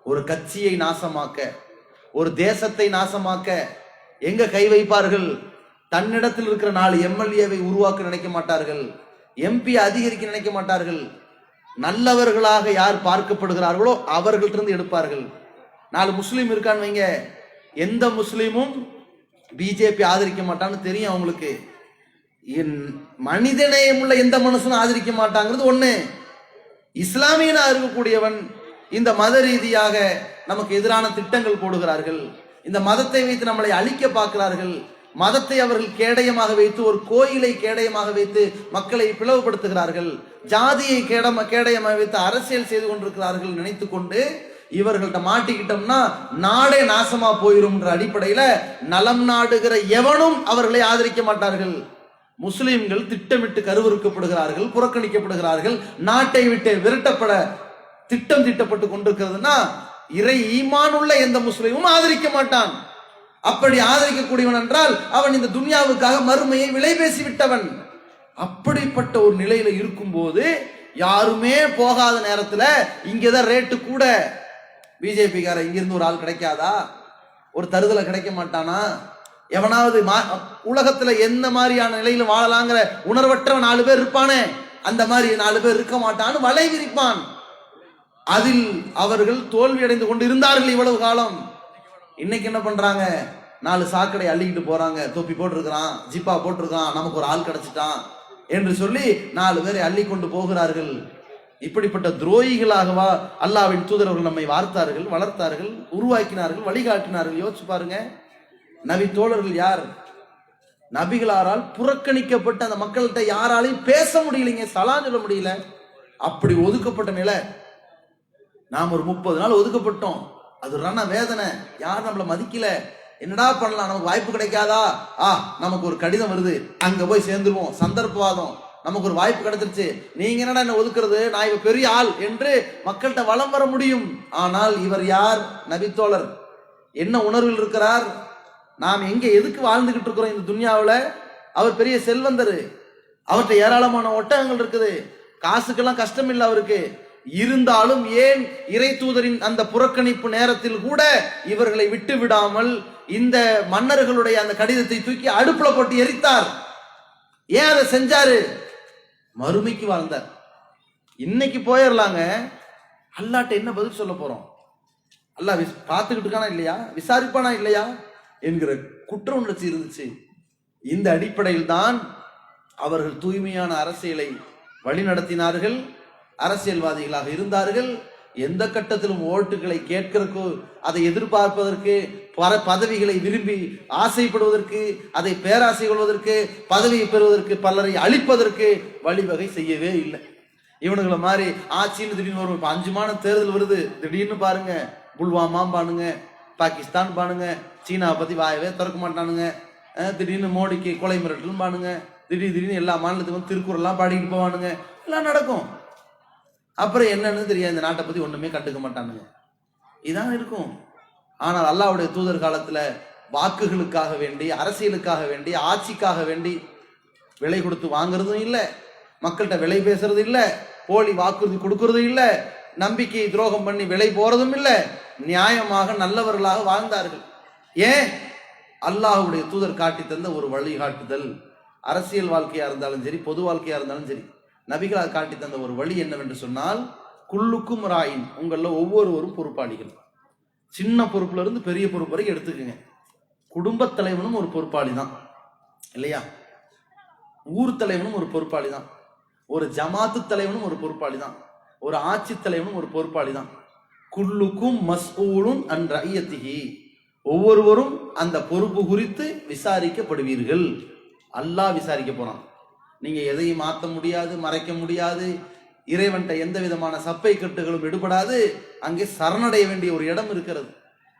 ஒரு கட்சியை நாசமாக்க, ஒரு தேசத்தை நாசமாக்க எங்க கை வைப்பார்கள்? தன்னிடத்தில் இருக்கிற 4 எம்எல்ஏவை உருவாக்க நினைக்க மாட்டார்கள், எம்பி அதிகரிக்க நினைக்க மாட்டார்கள். நல்லவர்களாக யார் பார்க்கப்படுகிறார்களோ அவர்கள்ட்ட எடுப்பார்கள். 4 முஸ்லீம் இருக்கான்னு வைங்க, எந்த முஸ்லீமும் பிஜேபி ஆதரிக்க மாட்டான்னு தெரியும் அவங்களுக்கு. மனிதநேயம் உள்ள எந்த மனுஷனும் ஆதரிக்க மாட்டாங்கிறது ஒண்ணு. இஸ்லாமியனா இருக்கக்கூடியவன் இந்த மத ரீதியாக நமக்கு எதிரான திட்டங்கள் போடுகிறார்கள், இந்த மதத்தை வைத்து நம்மளை அழிக்க பார்க்கிறார்கள், மதத்தை அவர்கள் கேடயமாக வைத்து, ஒரு கோயிலை கேடயமாக வைத்து மக்களை பிளவுபடுத்துகிறார்கள், ஜாதியை கேடயமாக வைத்து அரசியல் செய்து கொண்டிருக்கிறார்கள் நினைத்து கொண்டு இவர்கள்ட்ட மாட்டிக்கிட்டோம்னா நாடே நாசமா போயிரும் அடிப்படையில நலம் நாடுகிற எவனும் அவர்களை ஆதரிக்க மாட்டார்கள். முஸ்லிம்கள் திட்டமிட்டு கருவறுக்கப்படுகிறார்கள், புறக்கணிக்கப்படுகிறார்கள், நாட்டை விட்டு விரட்டப்பட திட்டம் தீட்டப்பட்டு கொண்டிருக்கிறதுனா இறை ஈமான் உள்ள எந்த முஸ்லிமும் ஆதரிக்க மாட்டான். அப்படி ஆதரிக்கக்கூடியவன் என்றால் அவன் இந்த துன்யாவுக்காக மறுமையை விலை பேசி விட்டவன். அப்படிப்பட்ட ஒரு நிலையில இருக்கும் போது யாருமே போகாத நேரத்துல இங்கதான் ரேட்டு கூட, பிஜேபி கார இங்கிருந்து ஒரு ஆள் கிடைக்காதா? ஒரு தருதலை கிடைக்க மாட்டானா? எவனாவது உலகத்துல எந்த மாதிரியான நிலையில வாழலாங்கிற உணர்வற்ற 4 பேர் இருப்பானே, அந்த மாதிரி 4 பேர் இருக்க மாட்டான்னு வலை விரிப்பான். அதில் அவர்கள் தோல்வி அடைந்து கொண்டு இருந்தார்கள் இவ்வளவு காலம். இன்னைக்கு என்ன பண்றாங்க? 4 சாக்கடை அள்ளிக்கிட்டு போறாங்க, தொப்பி போட்டிருக்கிறான், ஜிப்பா போட்டிருக்கான், நமக்கு ஒரு ஆள் கிடைச்சிட்டான் என்று சொல்லி 4 பேரை அள்ளி கொண்டு போகிறார்கள். இப்படிப்பட்ட துரோகிகளாகவா அல்லாஹ்வின் தூதரவர்கள் நம்மை வார்த்தார்கள், வளர்த்தார்கள், உருவாக்கினார்கள், வழிகாட்டினார்கள்? யோசிச்சு பாருங்க. நபி தோழர்கள் யார்? நபிகளாரால் புறக்கணிக்கப்பட்ட அந்த மக்கள்கிட்ட யாராலையும் பேச முடியலைங்க, சலாம் சொல்ல முடியல. அப்படி ஒதுக்கப்பட்ட நிலை. நாம் ஒரு 30 நாள் ஒதுக்கப்பட்டோம், அது ரண வேதனை. யார் நம்மளை மதிக்கல, என்னடா பண்ணலாம், நமக்கு வாய்ப்பு கிடைக்காதா? நமக்கு ஒரு கடிதம் வருது, அங்க போய் சேர்ந்துருவோம், சந்தர்ப்பவாதம், நமக்கு ஒரு வாய்ப்பு கிடைச்சிருச்சு, நீங்க என்னடா என்ன ஒதுக்குறது, நான் இவ பெரிய ஆள் என்று மக்கள்கிட்ட வலம் வர முடியும். ஆனால் இவர் யார்? நபித்தோழர். என்ன உணர்வில் இருக்கிறார்? நாம் எங்க எதுக்கு வாழ்ந்துகிட்டு இருக்கிறோம் இந்த துன்யாவுல? அவர் பெரிய செல்வந்தர், அவர்கிட்ட ஏராளமான ஒட்டகங்கள் இருக்குது, காசுக்கெல்லாம் கஷ்டம் இல்லை அவருக்கு. இருந்தாலும் ஏன் இறை தூதரின் அந்த புறக்கணிப்பு நேரத்தில் கூட இவர்களை விட்டு விடாமல் இந்த மன்னர்களுடைய அந்த கடிதத்தை தூக்கி அடுப்புல போட்டு எரித்தார்? ஏன் அதை செஞ்சாரு? மறுமைக்கு வாழ்ந்தார். இன்னைக்கு போயிடலாங்க, அல்லாட்ட என்ன பதில் சொல்ல போறோம்? அல்லாஹ் பார்த்துக்கிட்டு இருக்கானா இல்லையா, விசாரிப்பானா இல்லையா என்கிற குற்ற உணர்ச்சி இருந்துச்சு. இந்த அடிப்படையில் தான் அவர்கள் தூய்மையான அரசியலை வழிநடத்தினார்கள், அரசியல்வாதிகளாக இருந்தார்கள். எந்த கட்டத்திலும் ஓட்டுகளை கேட்கிறதுக்கு, அதை எதிர்பார்ப்பதற்கு, பதவிகளை விரும்பி ஆசைப்படுவதற்கு, அதை பேராசை கொள்வதற்கு, பதவியை பெறுவதற்கு, பலரை அழிப்பதற்கு வழிவகை செய்யவே இல்லை. இவனுங்களை மாதிரி ஆட்சின்னு திடீர்னு வரும். இப்போ 5 மாநில தேர்தல் வருது, திடீர்னு பாருங்க புல்வாமா பானுங்க, பாகிஸ்தான் பானுங்க, சீனாவை பத்தி வாயவே திறக்க மாட்டானுங்க, திடீர்னு மோடிக்கு கொலை மிரட்டலும் பானுங்க, திடீர்னு எல்லா மாநிலத்துக்கும் திருக்குறள்லாம் பாடிக்கிட்டு போவானுங்க, எல்லாம் நடக்கும். அப்புறம் என்னன்னு தெரியாது, இந்த நாட்டை பத்தி ஒண்ணுமே கண்டுக்க மாட்டானுங்க. இதான் இருக்கும். ஆனால் அல்லாஹ்வுடைய தூதர் காலத்துல வாக்குகளுக்காக வேண்டி, அரசியலுக்காக வேண்டி, ஆட்சிக்காக வேண்டி விலை கொடுத்து வாங்குறதும் இல்லை, மக்கள்கிட்ட விலை பேசுறது இல்லை, போலி வாக்குறுதி கொடுக்கறதும் இல்லை, நம்பிக்கை துரோகம் பண்ணி விலை போறதும் இல்லை, நியாயமாக நல்லவர்களாக வாழ்ந்தார்கள். ஏன்? அல்லாஹ்வுடைய தூதர் காட்டி தந்த ஒரு வழிகாட்டுதல். அரசியல் வாழ்க்கையா இருந்தாலும் சரி, பொது வாழ்க்கையா இருந்தாலும் சரி, நபிகளால் காட்டி தந்த ஒரு வழி என்னவென்று சொன்னால், குல்லுக்கும் ராயின், உங்கள ஒவ்வொருவரும் பொறுப்பாளிகள். சின்ன பொறுப்புல இருந்து பெரிய பொறுப்பு வரை எடுத்துக்கங்க. குடும்ப தலைவனும் ஒரு பொறுப்பாளி தான் இல்லையா? ஊர் தலைவனும் ஒரு பொறுப்பாளி தான், ஒரு ஜமாத்து தலைவனும் ஒரு பொறுப்பாளி தான், ஒரு ஆட்சி தலைவனும் ஒரு பொறுப்பாளி தான். குல்லுக்கும் மஸ்ஊலுன் அன் ரஅய்யத்திஹி, ஒவ்வொருவரும் அந்த பொறுப்பு குறித்து விசாரிக்கப்படுவீர்கள். அல்லாஹ் விசாரிக்க போறான். நீங்க எதையும் மாற்ற முடியாது, மறைக்க முடியாது, இறைவன்ட்ட எந்த விதமான சப்பை கட்டுகளும் எடுபடாது. அங்கே சரணடைய வேண்டிய ஒரு இடம் இருக்கிறது.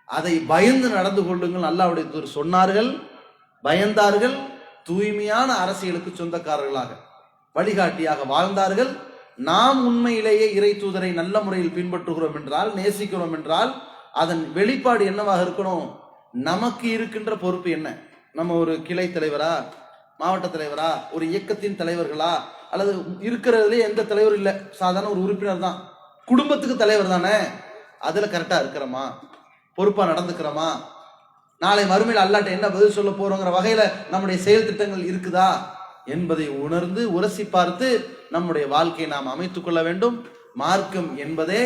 அதை பயந்து நடந்து கொள்ளுங்கள் அல்லாஹ்வுடைய தூதர் சொன்னார்கள். பயந்தார்கள், தூய்மையான அரசியலுக்கு சொந்தக்காரர்களாக வழிகாட்டியாக வாழ்ந்தார்கள். நாம் உண்மையிலேயே இறை தூதரை நல்ல முறையில் பின்பற்றுகிறோம் என்றால், நேசிக்கிறோம் என்றால், அதன் வெளிப்பாடு என்னவாக இருக்கணும்? நமக்கு இருக்கின்ற பொறுப்பு என்ன? நம்ம ஒரு கிளை தலைவரா, மாவட்ட தலைவரா, ஒரு இயக்கத்தின் தலைவர்களா, அல்லது இருக்கிறதுலே எந்த தலைவரும் இல்லை, சாதாரண ஒரு உறுப்பினர் தான், குடும்பத்துக்கு தலைவர் தானே, அதுல கரெக்டா இருக்கிறோமா, பொறுப்பா நடந்துக்கிறோமா, நாளை மறுமையில் அல்லாட்ட என்ன பதில் சொல்ல போறோங்கிற வகையில நம்முடைய செயல் திட்டங்கள் இருக்குதா என்பதை உணர்ந்து உரசி பார்த்து நம்முடைய வாழ்க்கையை நாம் அமைத்துக் கொள்ள வேண்டும். மார்க்கம் என்பதே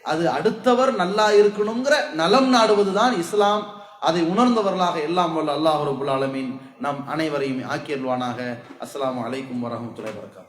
அது அடுத்தவர் நல்லா இருக்கணுங்கிற நலம் நாடுவதுதான் இஸ்லாம். அதை உணர்ந்தவர்களாக எல்லாம் வல்ல அல்லாஹ் ரப்புல் ஆலமீன் நம் அனைவரையும் ஆக்கியல்வானாக. அஸ்ஸலாமு அலைக்கும் வரஹ்மத்துல்லாஹி வபரகாத்துஹு.